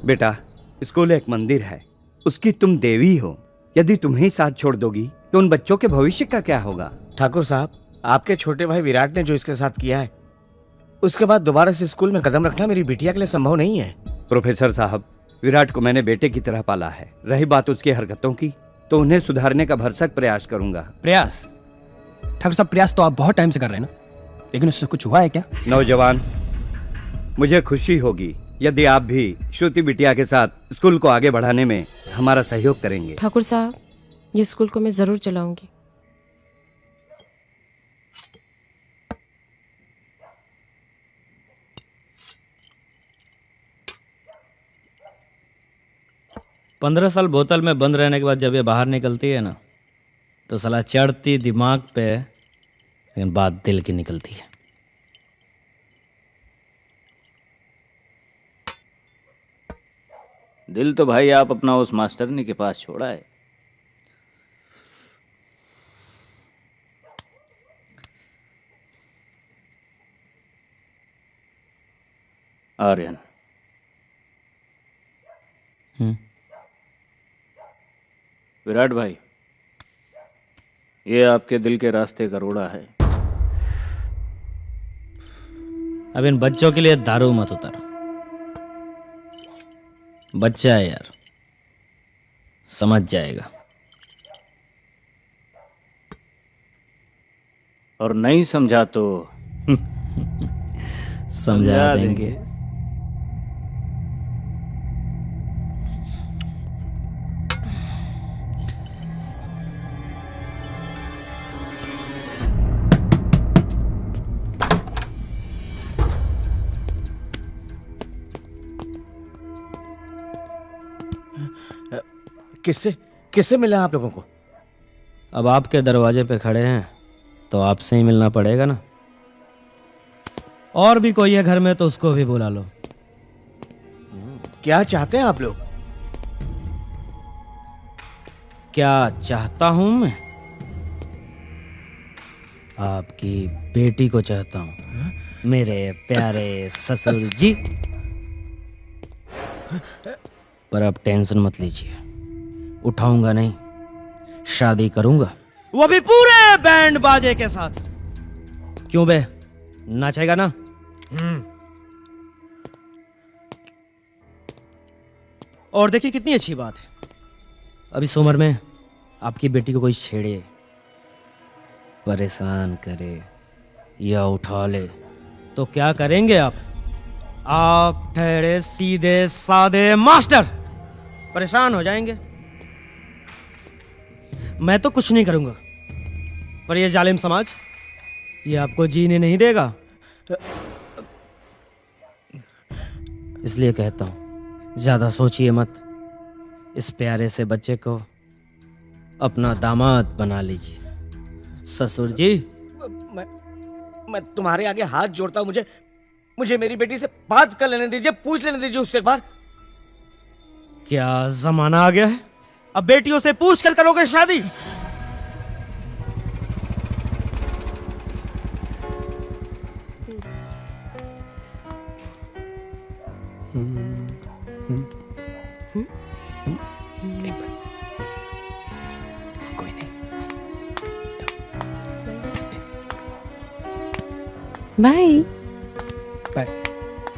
बेटा, स्कूल एक मंदिर है, उसकी तुम देवी हो। यदि तुम्हें साथ छोड़ दोगी तो उन बच्चों के भविष्य का क्या होगा? ठाकुर साहब, आपके छोटे भाई विराट ने जो इसके साथ किया है, उसके बाद दोबारा से स्कूल में कदम रखना मेरी बिटिया के लिए संभव नहीं है। प्रोफेसर साहब, विराट को मैंने बेटे की तरह पाला है। रही बात उसकी हरकतों की, तो उन्हें सुधारने का भरसक प्रयास करूंगा। प्रयास? ठाकुर साहब, प्रयास तो आप बहुत टाइम से कर रहे हैं ना, लेकिन उससे कुछ हुआ है क्या? नौजवान, मुझे खुशी होगी यदि आप भी श्रुति बिटिया के साथ स्कूल को आगे बढ़ाने में हमारा सहयोग करेंगे। ठाकुर साहब, ये स्कूल को मैं जरूर चलाऊंगी। 15 साल बोतल में बंद रहने के बाद जब ये बाहर निकलती है ना, तो साला चढ़ती दिमाग पे, लेकिन बात दिल की निकलती है। दिल तो भाई आप अपना उस मास्टरनी के पास छोड़ा है। आर्यन। विराट भाई, ये आपके दिल के रास्ते का रोड़ा है। अब इन बच्चों के लिए दारू मत उतर। बच्चा है यार, समझ जाएगा। और नहीं समझा तो समझा देंगे। किससे किससे मिला आप लोगों को? अब आपके दरवाजे पे खड़े हैं तो आपसे ही मिलना पड़ेगा ना। और भी कोई है घर में तो उसको भी बुला लो। क्या चाहते हैं आप लोग? क्या चाहता हूं मैं? आपकी बेटी को चाहता हूं, मेरे प्यारे ससुर जी। पर अब टेंशन मत लीजिए, उठाऊंगा नहीं, शादी करूंगा, वो भी पूरे बैंड बाजे के साथ। क्यों बे, नाचेगा ना? और देखिए कितनी अच्छी बात है, अब इस उम्र में आपकी बेटी को कोई छेड़े, परेशान करे या उठा ले तो क्या करेंगे आप? आप ठहरे सीधे साधे मास्टर परेशान हो जाएंगे। मैं तो कुछ नहीं करूंगा, पर ये जालिम समाज ये आपको जीने नहीं देगा। इसलिए कहता हूं, ज्यादा सोचिए मत। इस प्यारे से बच्चे को अपना दामाद बना लीजिए। ससुर जी, मैं तुम्हारे आगे हाथ जोड़ता हूं। मुझे मेरी बेटी से बात कर लेने दीजिए, पूछ लेने दीजिए उससे एक बार। क्या जमाना आ गया है, अब बेटियों से पूछ कर करोगे शादी? कोई नहीं। Bye bye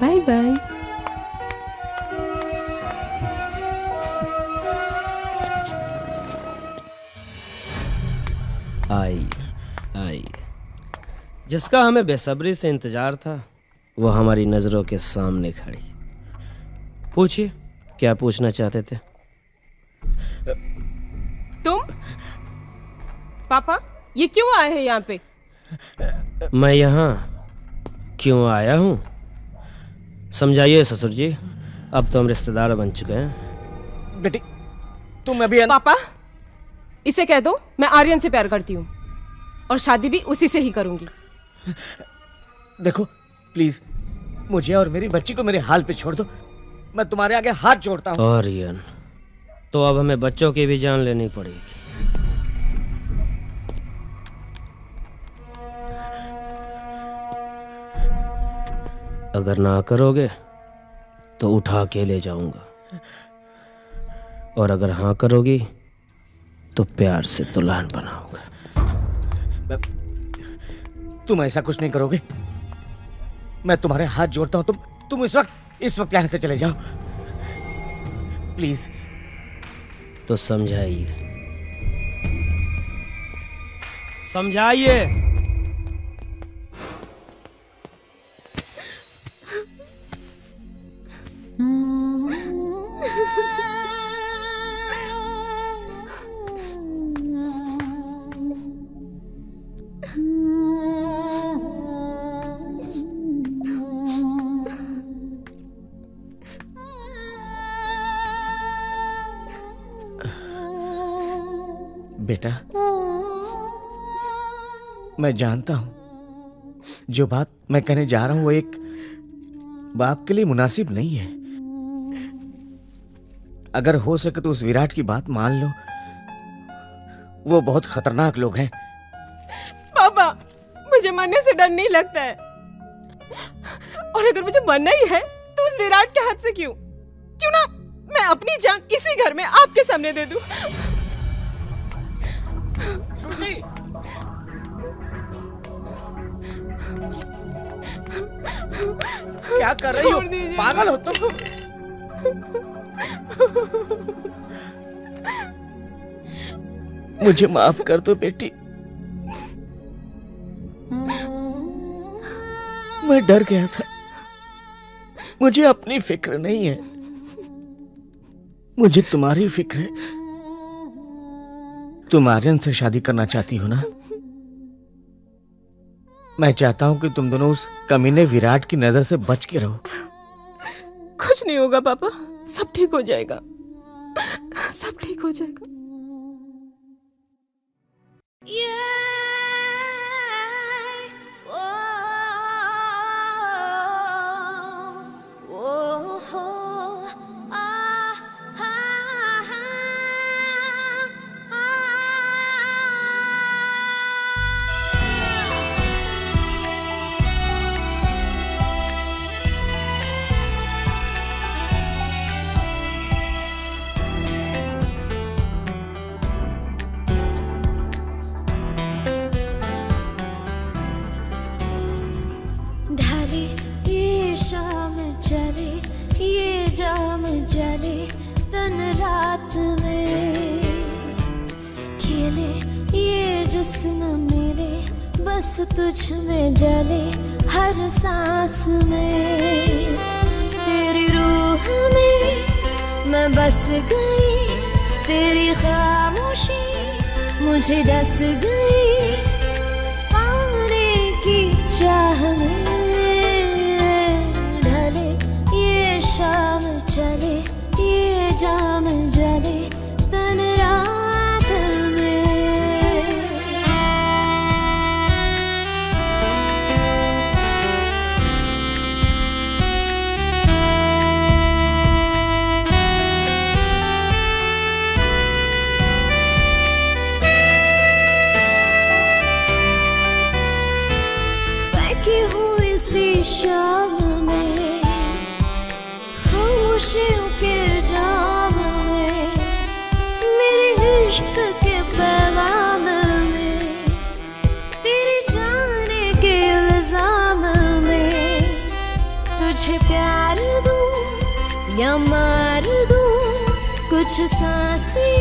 bye bye. I I, जिसका हमें बेसब्री से इंतजार था वो हमारी नजरों के सामने खड़ी। पूछिए क्या पूछना चाहते थे? तुम पापा ये क्यों आए हैं यहाँ पे? मैं यहाँ क्यों आया हूँ समझाइए ससुर जी, अब तो हम रिश्तेदार बन चुके हैं। बेटी तुम अभी पापा इसे कह दो मैं आर्यन से प्यार करती हूँ और शादी भी उसी से ही करूंगी। देखो प्लीज, मुझे और मेरी बच्ची को मेरे हाल पे छोड़ दो। मैं तुम्हारे आगे हाथ जोड़ता हूँ। आर्यन, तो अब हमें बच्चों की भी जान लेनी पड़ेगी। अगर ना करोगे तो उठा के ले जाऊंगा, और अगर हाँ करोगी तो प्यार से दुल्हन बनाऊंगा। तुम ऐसा कुछ नहीं करोगे, मैं तुम्हारे हाथ जोड़ता हूँ। तुम इस वक्त यहाँ से चले जाओ प्लीज। तो समझाइए समझाइए। बेटा, मैं जानता हूं जो बात मैं कहने जा रहा हूं वो एक बाप के लिए मुनासिब नहीं है। अगर हो सके तो उस विराट की बात मान लो। वो बहुत खतरनाक लोग हैं। पापा, मुझे मरने से डर नहीं लगता है, और अगर मुझे मरना ही है तो उस विराट के हाथ से क्यों ना मैं अपनी जान इसी घर में आपके सामने दे दूं। श्रुति, क्या कर रही हो? पागल हो तुम? मुझे माफ कर दो बेटी, मैं डर गया था। मुझे अपनी फिक्र नहीं है, मुझे तुम्हारी फिक्र है। तुम आर्यन से शादी करना चाहती हो ना? मैं चाहता हूं कि तुम दोनों उस कमीने विराट की नजर से बच के रहो। कुछ नहीं होगा पापा, सब ठीक हो जाएगा, सब ठीक हो जाएगा। तुझ में जले हर सांस में, तेरी रूह में मैं बस गई, तेरी खामोशी मुझे डस गई, पाने की चाह में ढले ये शाम चले, ये जाम जले तन रात में। शाम में खामोशियों के जाम में, मेरे इश्क के पैगाम में, तेरे जाने के इल्जाम में, तुझे प्यार दूं या मार दूं, कुछ सांसें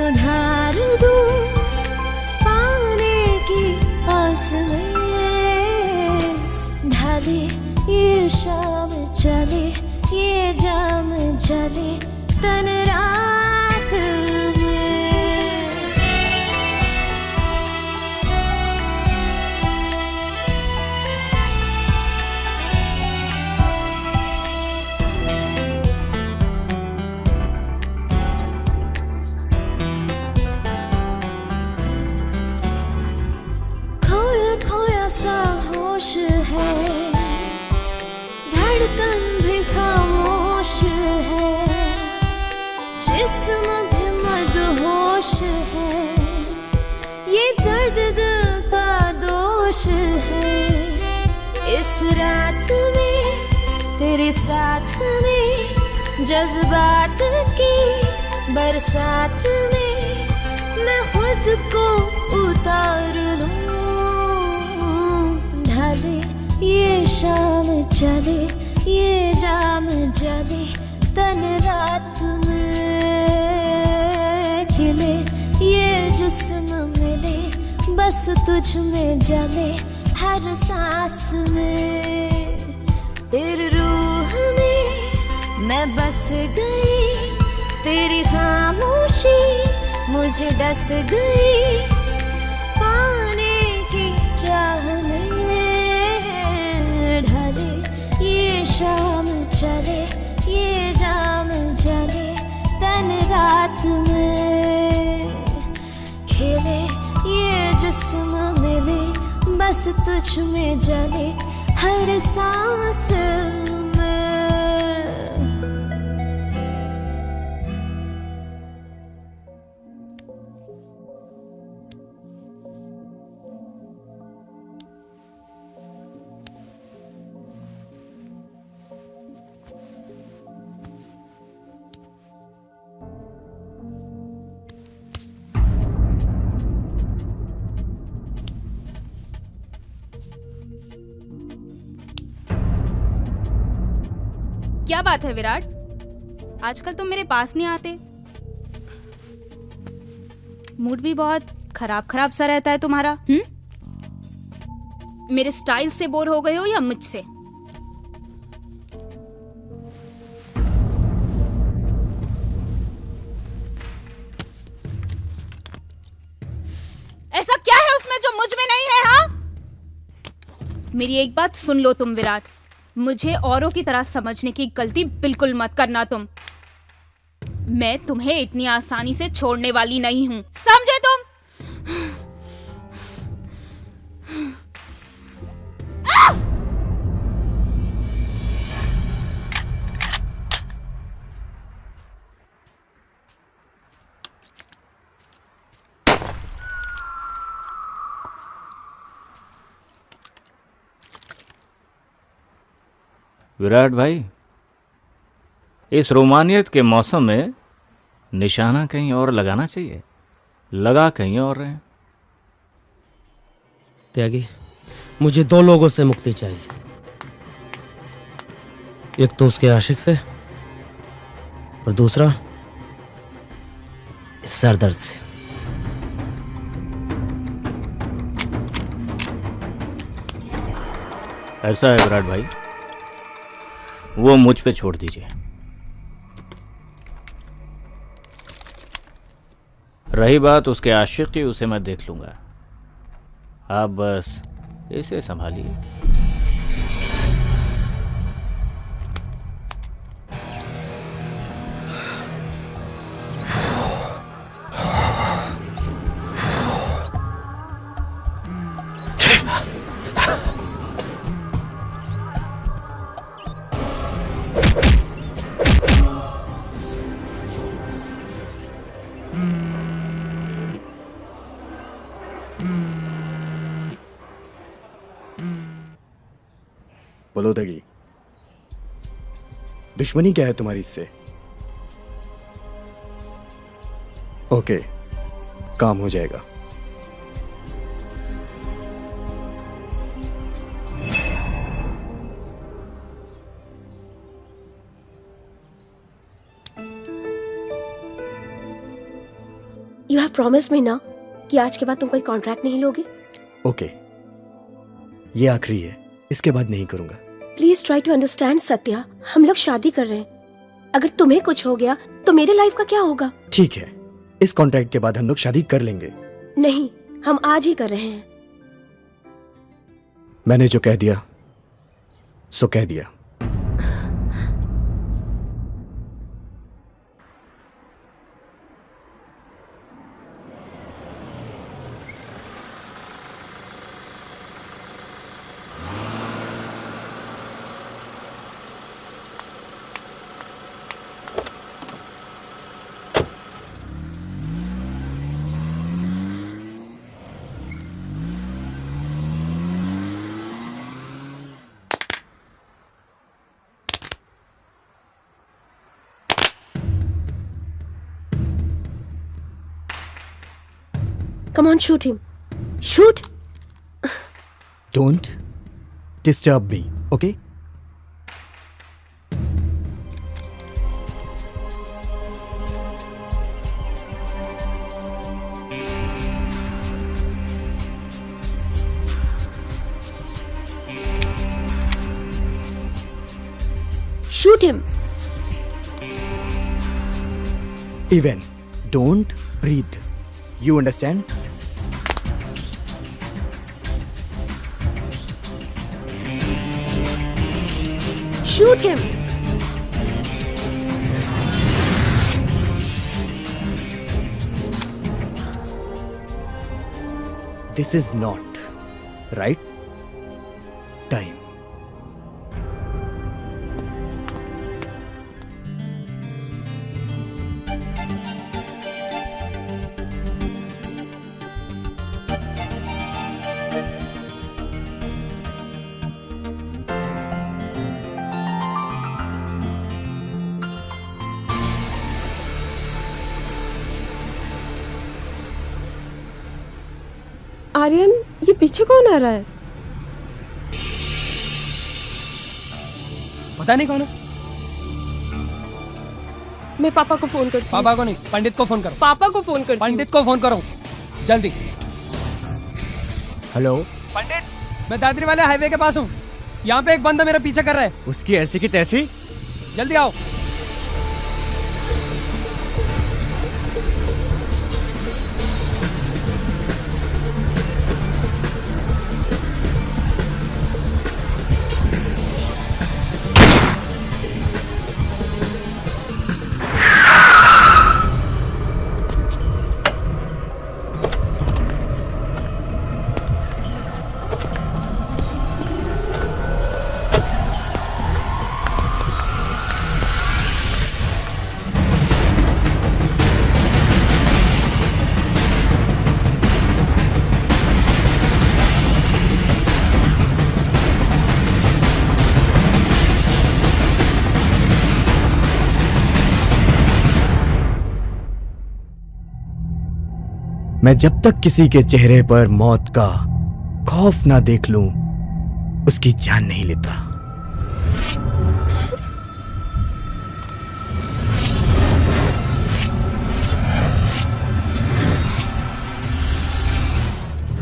उधार दूं, पाने की आस में ढले ये शाम चले, ये जाम जले तन रात में। खोया खोया सा होश है, धड़कन भी खामोश है, जिस्म भी मदहोश है, ये दर्द दिल का दोष है। इस रात में तेरे साथ में, जज्बात की बरसात में, मैं खुद को उतार लूं, ढले ये शाम चले, ये जाम जले तन रात में, खिले ये जिस्म मिले, बस तुझ में जले हर सांस में, तेरी रूह में मैं बस गई, तेरी खामोशी मुझे डस गई, पाने की चाह में ढले ये शाम चले, ये जाम जले तन रात में, सांस तुझ में जले हर सांस में। क्या बात है विराट, आजकल तुम मेरे पास नहीं आते। मूड भी बहुत खराब खराब सा रहता है तुम्हारा। मेरे स्टाइल से बोर हो गए हो या मुझसे? ऐसा क्या है उसमें जो मुझ में नहीं है? हाँ, मेरी एक बात सुन लो तुम विराट, मुझे औरों की तरह समझने की गलती बिल्कुल मत करना तुम। मैं तुम्हें इतनी आसानी से छोड़ने वाली नहीं हूं, समझे तुम? विराट भाई, इस रोमानियत के मौसम में निशाना कहीं और लगाना चाहिए, लगा कहीं और रहे। त्यागी, मुझे दो लोगों से मुक्ति चाहिए, एक तो उसके आशिक से और दूसरा इस सरदर्द से। ऐसा है विराट भाई, वो मुझ पे छोड़ दीजिए। रही बात उसके आशिक की, उसे मैं देख लूंगा, आप बस इसे संभालिए। बोलो दगी, दुश्मनी क्या है तुम्हारी इससे? ओके, काम हो जाएगा। You have promised me ना कि आज के बाद तुम कोई कॉन्ट्रैक्ट नहीं लोगे? ओके, ये आखिरी है, इसके बाद नहीं करूंगा। Please try to understand Satya, हम लोग शादी कर रहे हैं। अगर तुम्हें कुछ हो गया तो मेरे लाइफ का क्या होगा? ठीक है, इस कॉन्ट्रैक्ट के बाद हम लोग शादी कर लेंगे। नहीं, हम आज ही कर रहे हैं। मैंने जो कह दिया सो कह दिया। Come on, shoot him. Shoot! Don't disturb me, okay? Shoot him. Even don't breathe. You understand? Shoot him. This is not right. Time. Aryan, ये पीछे कौन आ रहा है? पता नहीं कौन है। मैं पापा को फोन करती हूँ। पापा को नहीं, पंडित को फोन करो। पापा को फोन करती हूँ। पंडित को फोन करो जल्दी। हेलो पंडित, मैं दादरी वाले हाईवे के पास हूँ। यहाँ पे एक बंदा मेरा पीछा कर रहा है। उसकी ऐसी की तैसी। जल्दी आओ। मैं जब तक किसी के चेहरे पर मौत का खौफ ना देख लूं, उसकी जान नहीं लेता।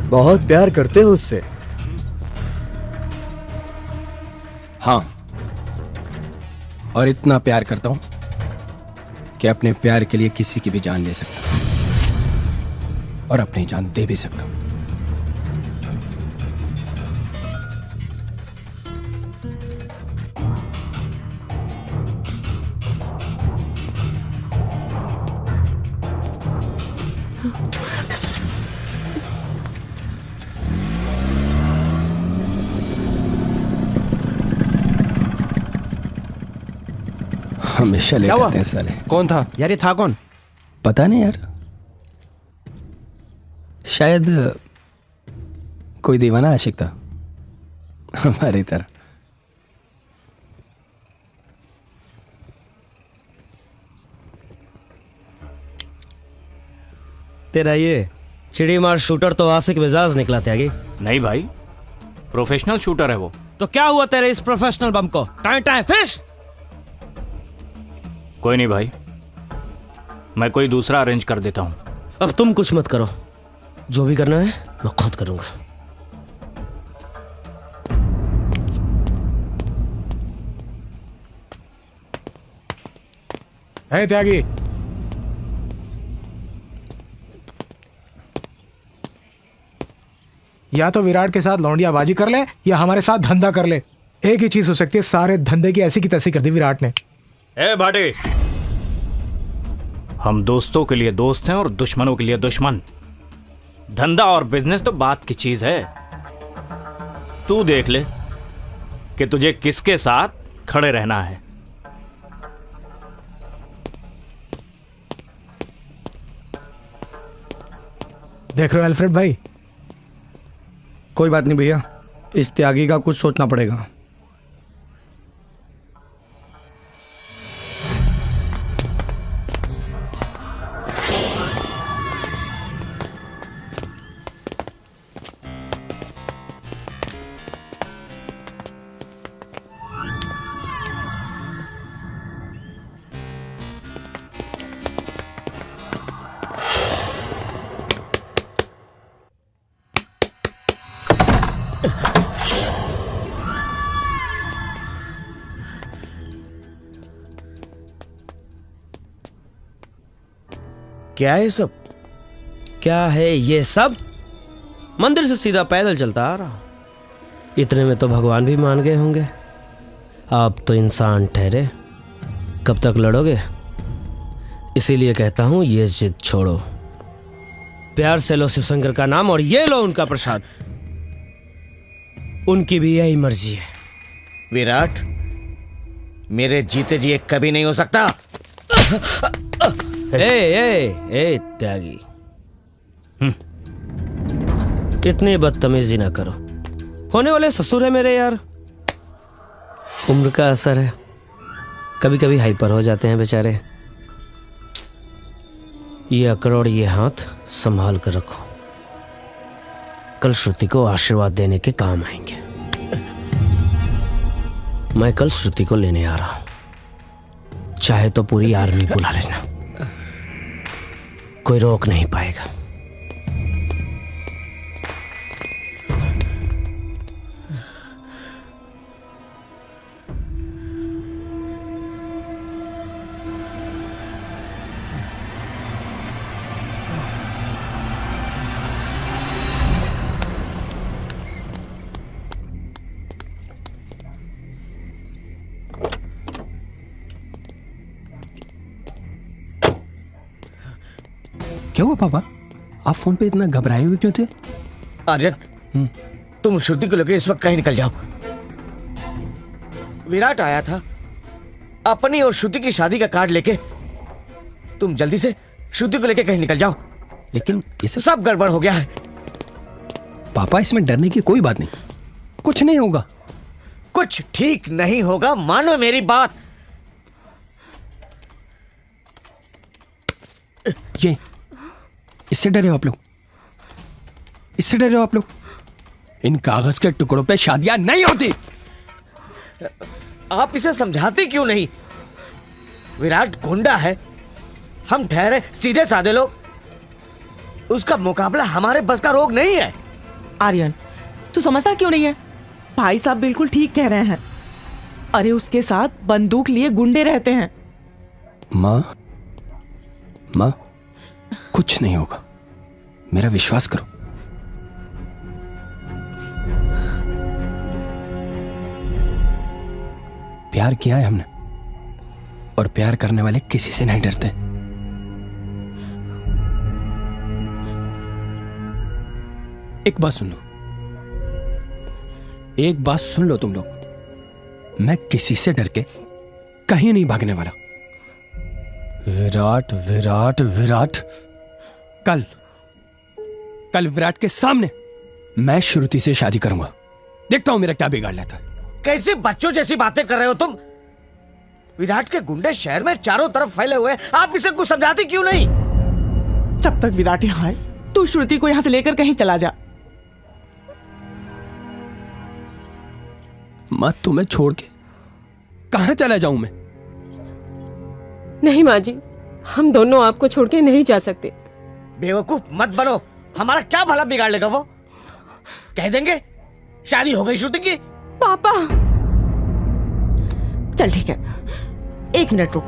बहुत प्यार करते हो उससे? हाँ, और इतना प्यार करता हूं कि अपने प्यार के लिए किसी की भी जान ले सकता हूं और अपनी जान दे भी सकता हूं। हमेशा ले करते हैं साले। कौन था यार? ये था कौन? पता नहीं यार, शायद कोई दीवाना आशिक था हमारी तरह। तेरा ये चिड़ी मार शूटर तो आशिक मिजाज निकला त्यागी। नहीं भाई, प्रोफेशनल शूटर है वो। तो क्या हुआ तेरे इस प्रोफेशनल बम को? Time time fish. कोई नहीं भाई, मैं कोई दूसरा अरेंज कर देता हूँ। अब तुम कुछ मत करो, जो भी करना है मैं खुद करूंगा। है त्यागी, या तो विराट के साथ लौंडियाबाजी कर ले या हमारे साथ धंधा कर ले। एक ही चीज हो सकती है। सारे धंधे की ऐसी की तैसी कर दी विराट ने। ए भाटी, हम दोस्तों के लिए दोस्त हैं और दुश्मनों के लिए दुश्मन। धंधा और बिजनेस तो बात की चीज है। तू देख ले कि तुझे किसके साथ खड़े रहना है। देख रहे हो अल्फ्रेड भाई? कोई बात नहीं भैया, इस त्यागी का कुछ सोचना पड़ेगा। क्या है सब? क्या है ये सब? मंदिर से सीधा पैदल चलता आ रहा। इतने में तो भगवान भी मान गए होंगे। आप तो इंसान ठहरे, कब तक लड़ोगे? इसीलिए कहता हूं ये जिद छोड़ो। प्यार से लो शिवशंकर का नाम और ये लो उनका प्रसाद। उनकी भी यही मर्जी है। विराट, मेरे जीते जी एक कभी नहीं हो सकता। ए त्यागी, इतनी बदतमीजी ना करो। होने वाले ससुर है मेरे यार, उम्र का असर है, कभी कभी हाइपर हो जाते हैं बेचारे। ये अकड़, ये हाथ संभाल कर रखो, कल श्रुति को आशीर्वाद देने के काम आएंगे। मैं कल श्रुति को लेने आ रहा हूं, चाहे तो पूरी आर्मी बुला लेना, कोई रोक नहीं पाएगा। क्या हुआ पापा? आप फोन पे इतना घबराए हुए क्यों थे? आर्यन, तुम श्रुति को लेकर इस वक्त कहीं निकल जाओ। विराट आया था अपनी और श्रुति की शादी का कार्ड लेके। तुम जल्दी से श्रुति को लेकर कहीं निकल जाओ। लेकिन ये सब गड़बड़ हो गया है। पापा, इसमें डरने की कोई बात नहीं, कुछ नहीं होगा। कुछ ठीक नहीं होगा, मानो मेरी बात। ये इससे डरे हो आप लोग? इससे डरे हो आप लोग? इन कागज के टुकड़ों पे शादियां नहीं होती। आप इसे समझाते क्यों नहीं? विराट गुंडा है, हम ठहरे सीधे साधे लोग। उसका मुकाबला हमारे बस का रोग नहीं है। आर्यन, तू समझता क्यों नहीं है? भाई साहब बिल्कुल ठीक कह रहे हैं। अरे उसके साथ बंदूक लिए गुंडे रहते हैं। माँ, कुछ नहीं होगा, मेरा विश्वास करो। प्यार किया है हमने, और प्यार करने वाले किसी से नहीं डरते। एक बात सुन लो, एक बात सुन लो तुम लोग, मैं किसी से डर के कहीं नहीं भागने वाला। विराट विराट विराट, कल विराट के सामने मैं श्रुति से शादी करूंगा। देखता हूं मेरा क्या बिगाड़ लेता है। कैसे बच्चों जैसी बातें कर रहे हो तुम? विराट के गुंडे शहर में चारों तरफ फैले हुए हैं, आप इसे कुछ समझाते क्यों नहीं? जब तक विराट यहाँ है, तू श्रुति को यहाँ से लेकर कहीं चला जा। माँ, तुम्हें छोड़ के कहां चला जाऊं मैं? नहीं माँ जी, हम दोनों आपको छोड़ के नहीं जा सकते। बेवकूफ मत बनो, हमारा क्या भला बिगाड़ लेगा वो? कह देंगे शादी हो गई श्रुति की। पापा, चल ठीक है, 1 मिनट रुक।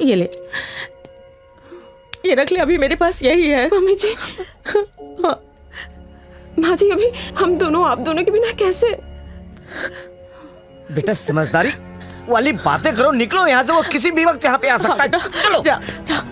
ये ले, ये रख ले, अभी मेरे पास यही है। मम्मी जी, हाँ। माँ जी, अभी हम दोनों आप दोनों के बिना कैसे? बेटा समझदारी वाली बातें करो, निकलो यहाँ से, वो किसी भी वक्त यहाँ पे आ सकता है। चलो जा, जा।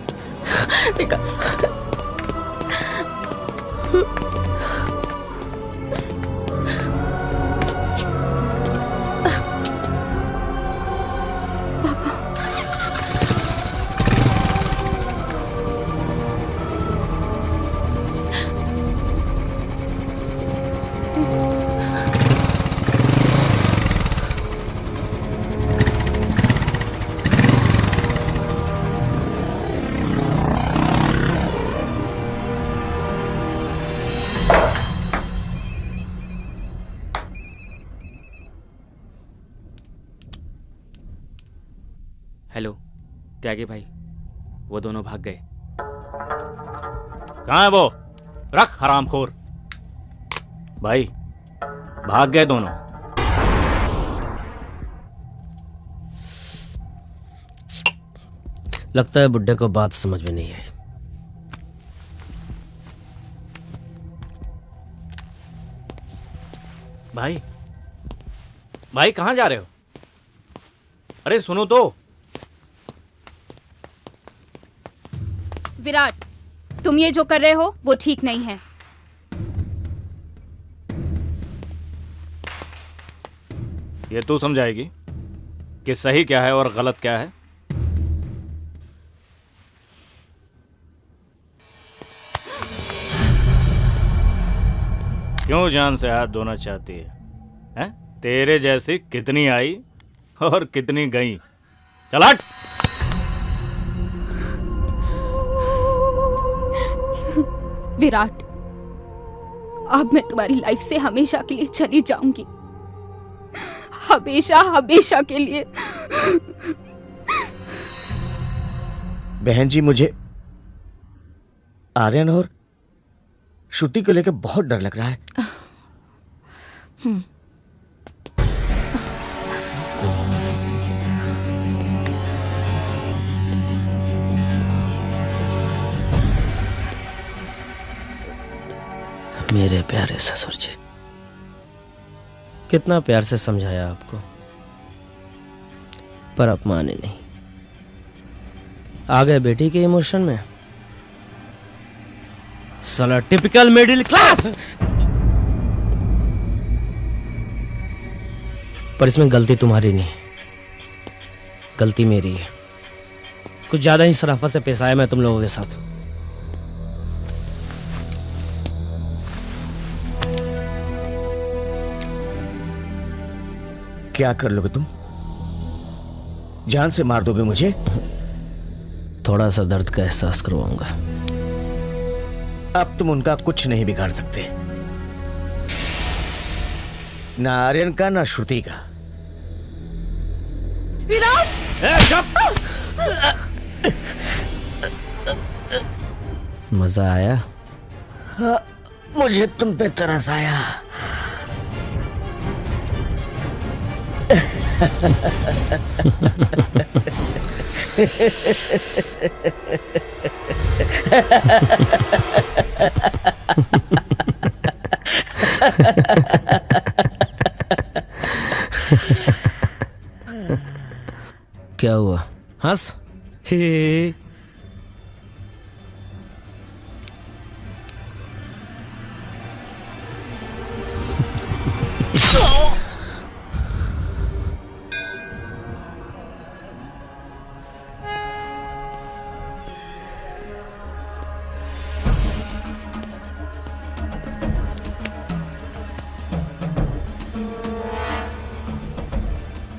हेलो त्यागी भाई, वो दोनों भाग गए। कहाँ है वो? रख हरामखोर। भाई भाग गए दोनों। लगता है बुड्ढे को बात समझ में नहीं आई। भाई भाई कहाँ जा रहे हो? अरे सुनो तो। विराट, तुम ये जो कर रहे हो वो ठीक नहीं है। ये तू समझाएगी कि सही क्या है और गलत क्या है? क्यों जान से हाथ धोना चाहती है? हैं? तेरे जैसी कितनी आई और कितनी गई। चल हट। विराट, अब मैं तुम्हारी लाइफ से हमेशा के लिए चली जाऊंगी, हमेशा हमेशा के लिए। बहन जी, मुझे आर्यन और श्रुति को लेकर बहुत डर लग रहा है। मेरे प्यारे ससुर जी, कितना प्यार से समझाया आपको, पर आप माने नहीं। आ गए बेटी के इमोशन में। साला टिपिकल मिडिल क्लास। पर इसमें गलती तुम्हारी नहीं, गलती मेरी है। कुछ ज्यादा ही शराफत से पेश आया मैं तुम लोगों के साथ। क्या कर लोगे तुम? जान से मार दोगे मुझे? थोड़ा सा दर्द का एहसास करवाऊंगा। अब तुम उनका कुछ नहीं बिगाड़ सकते, ना आर्यन का ना श्रुति का। मजा आया? हाँ, मुझे तुम पे तरस आया। क्या हुआ? हंस।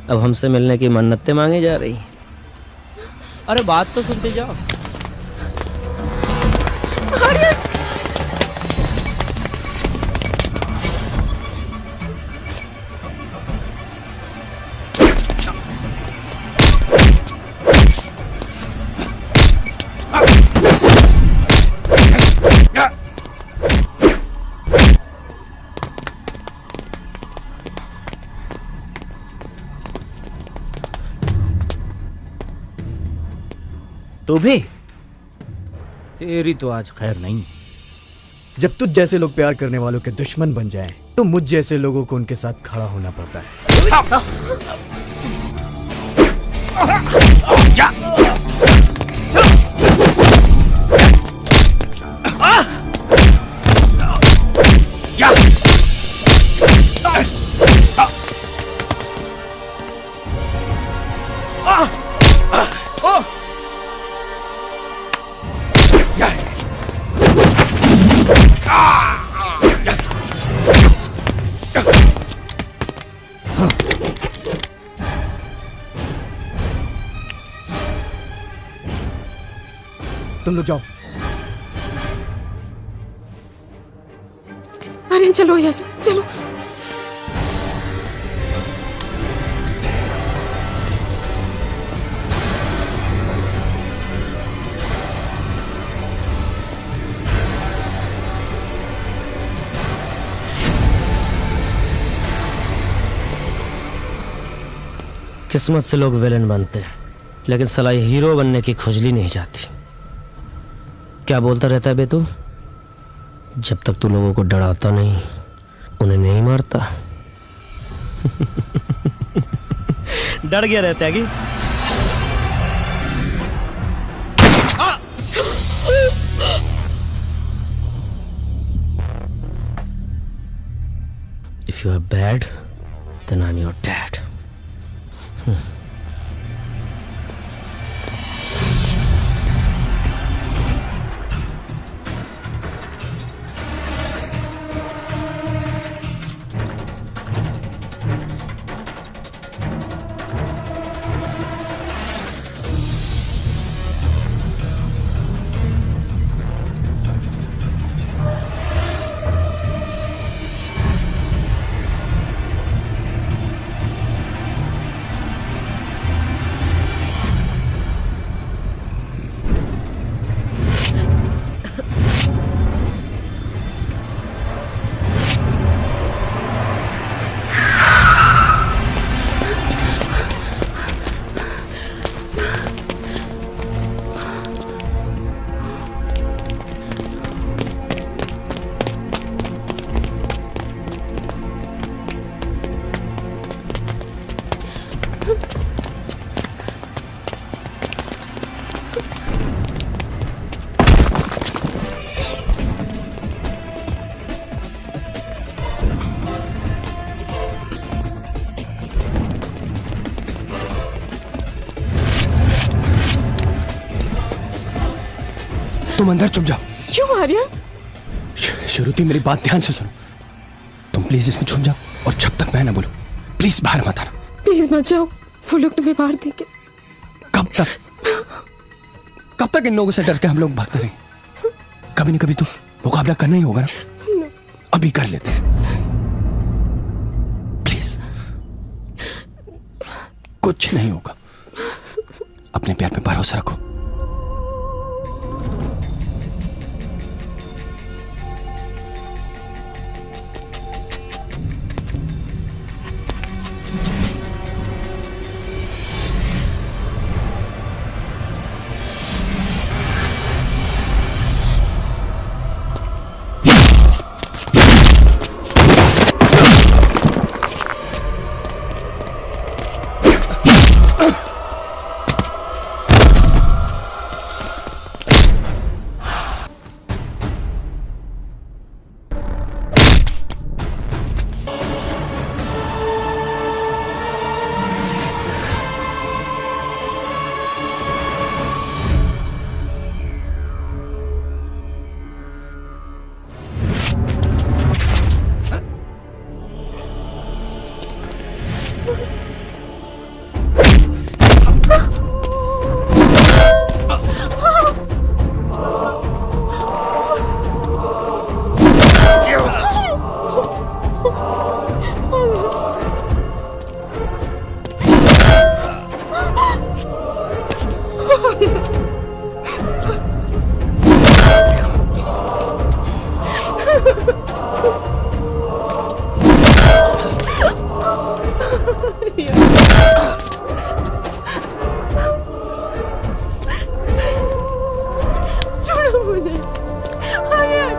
अब हमसे मिलने की मन्नतें मांगी जा रही। अरे बात तो सुनते जाओ। तू भी? तेरी तो आज खैर नहीं। जब तुझ जैसे लोग प्यार करने वालों के दुश्मन बन जाएं, तो मुझ जैसे लोगों को उनके साथ खड़ा होना पड़ता है। तुम लोग जाओ। अरे चलो यहाँ से, चलो। किस्मत से लोग विलेन बनते हैं, लेकिन साला ये हीरो बनने की खुजली नहीं जाती। क्या बोलता रहता है बे तू? जब तक तू लोगों को डराता नहीं, उन्हें नहीं मारता। डर गया रहता है कि dad, then I'm your dad. तुम अंदर चुप जाओ। क्यों आर्यन? श्रुति मेरी बात ध्यान से सुनो। तुम प्लीज इसमें छुप जाओ और जब तक मैं ना बोलूं प्लीज बाहर मत आना। प्लीज मत जाओ, वो लोग तुम्हें बाहर देंगे। कब तक इन लोगों से डर के हम लोग भागते रहेंगे? कभी न कभी तो मुकाबला करना ही होगा ना। अभी कर लेते हैं, प्लीज। कुछ नहीं होगा, अपने प्यार पे भरोसा रखो। छोड़ो मुझे आर्यन,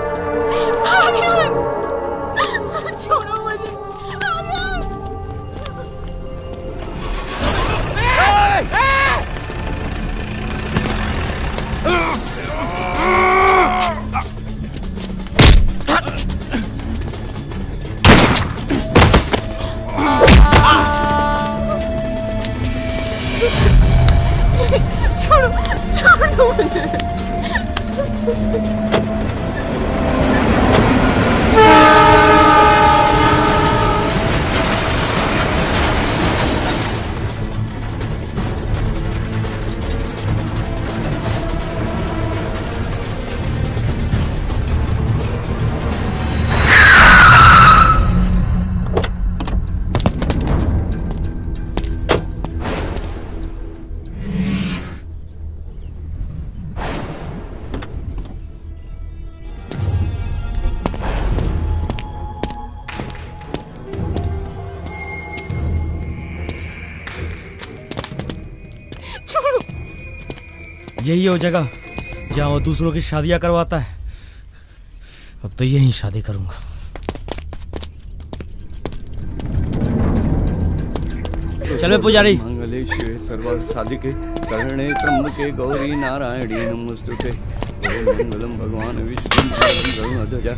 आर्यन, छोड़ो मुझे आर्यन। छोड़ो, छोड़ो मुझे। यही वो जगह जहाँ वो दूसरों की शादियां करवाता है। अब तो यहीं शादी करूंगा। चल पुजारी। मंगले शिवे सर्वार्थ साधिके करणे त्र्यंबके गौरी नारायणी नमोस्तुते। ओम मंगलम भगवान विष्णु गरुड़ध्वजा।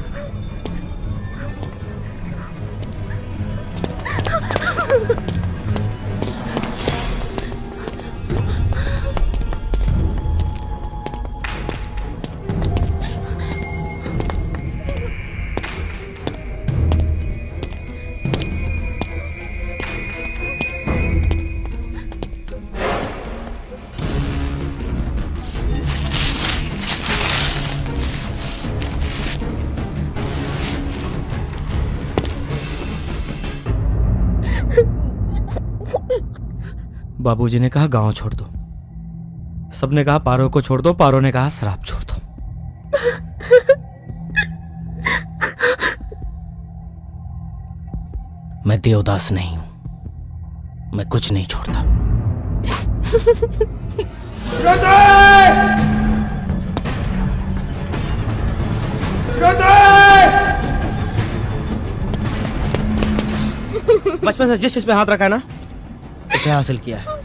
बाबूजी ने कहा गांव छोड़ दो, सबने कहा पारो को छोड़ दो, पारो ने कहा शराब छोड़ दो। मैं देवदास नहीं हूं, मैं कुछ नहीं छोड़ता। बचपन से जिस चीज पे हाथ रखा है ना, उसे हासिल किया है।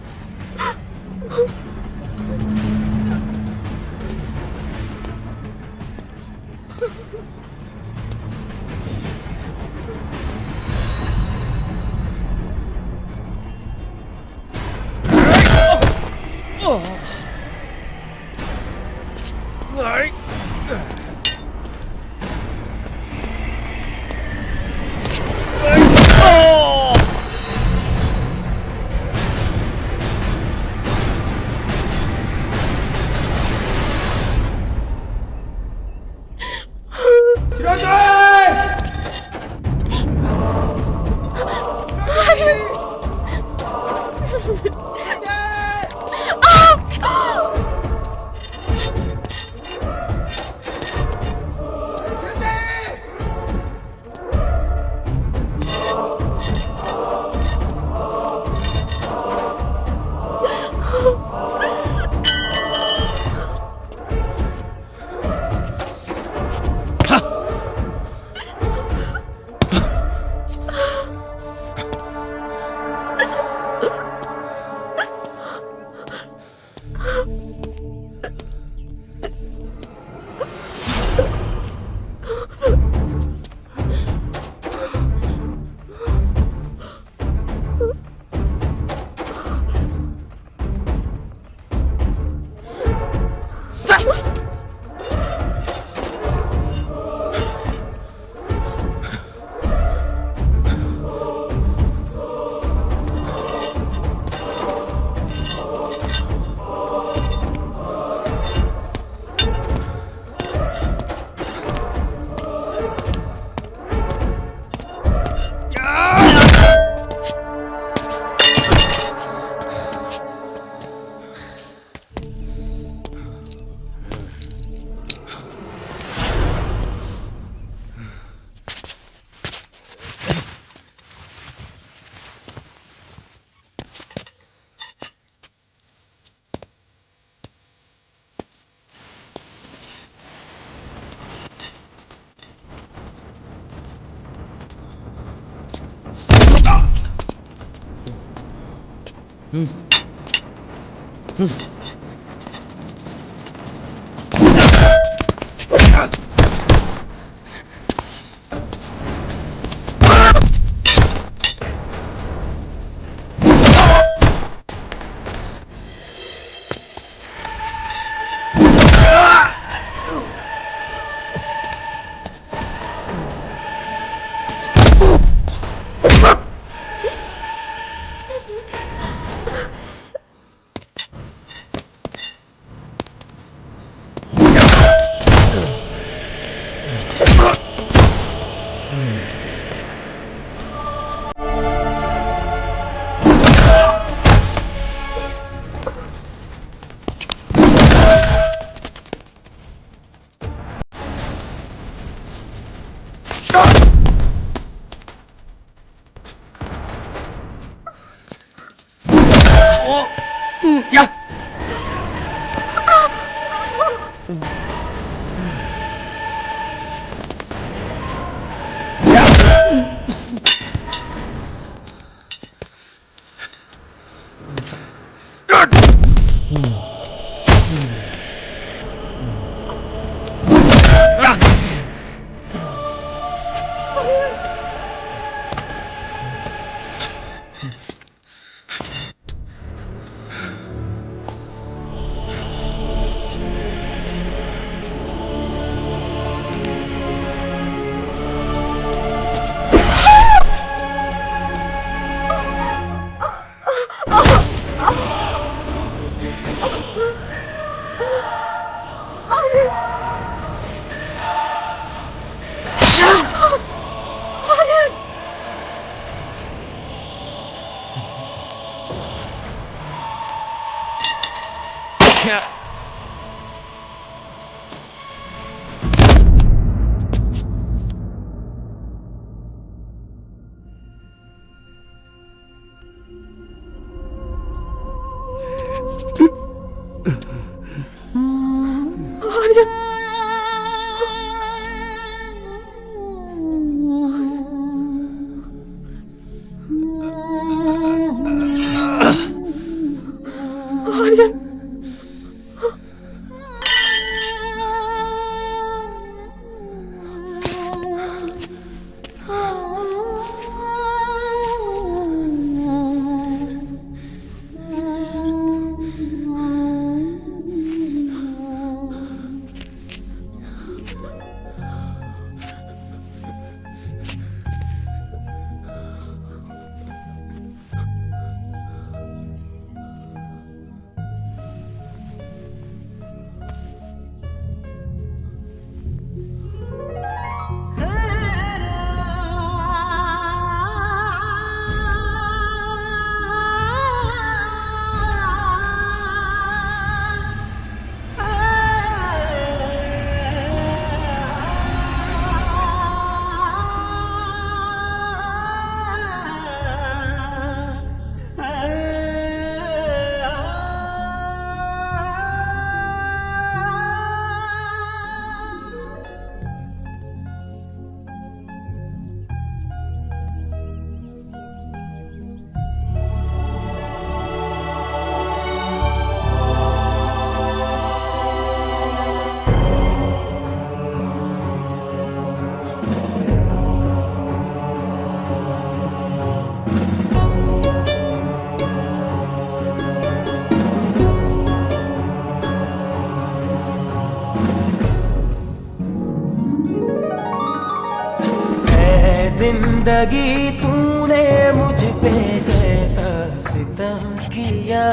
जिंदगी तूने मुझ पे कैसा सितम किया,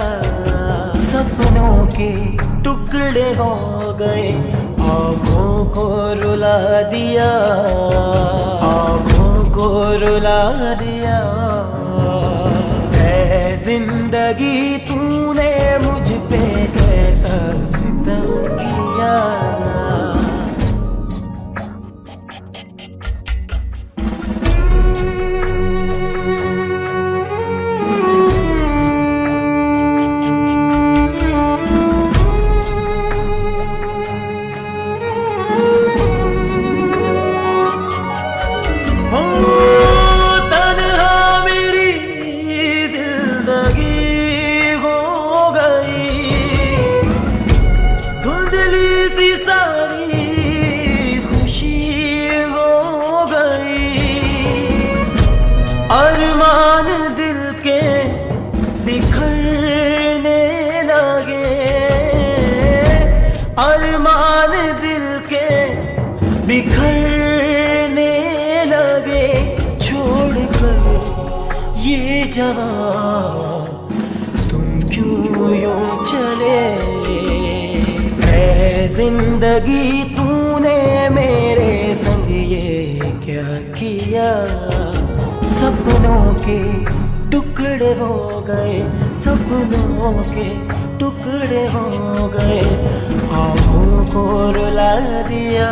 सपनों के टुकड़े हो गए, आँखों को रुला दिया, आँखों को रुला दिया। ऐ जिंदगी तूने मुझ पे कैसा सितम किया। अरमान दिल के बिखरने लगे, अरमान दिल के बिखरने लगे, छोड़कर ये जहां तुम क्यों यूं चले। ऐ जिंदगी तूने मेरे संग ये क्या किया, सपनों के टुकड़े हो गए, सपनों के टुकड़े हो गए, आँखों को रुला दिया।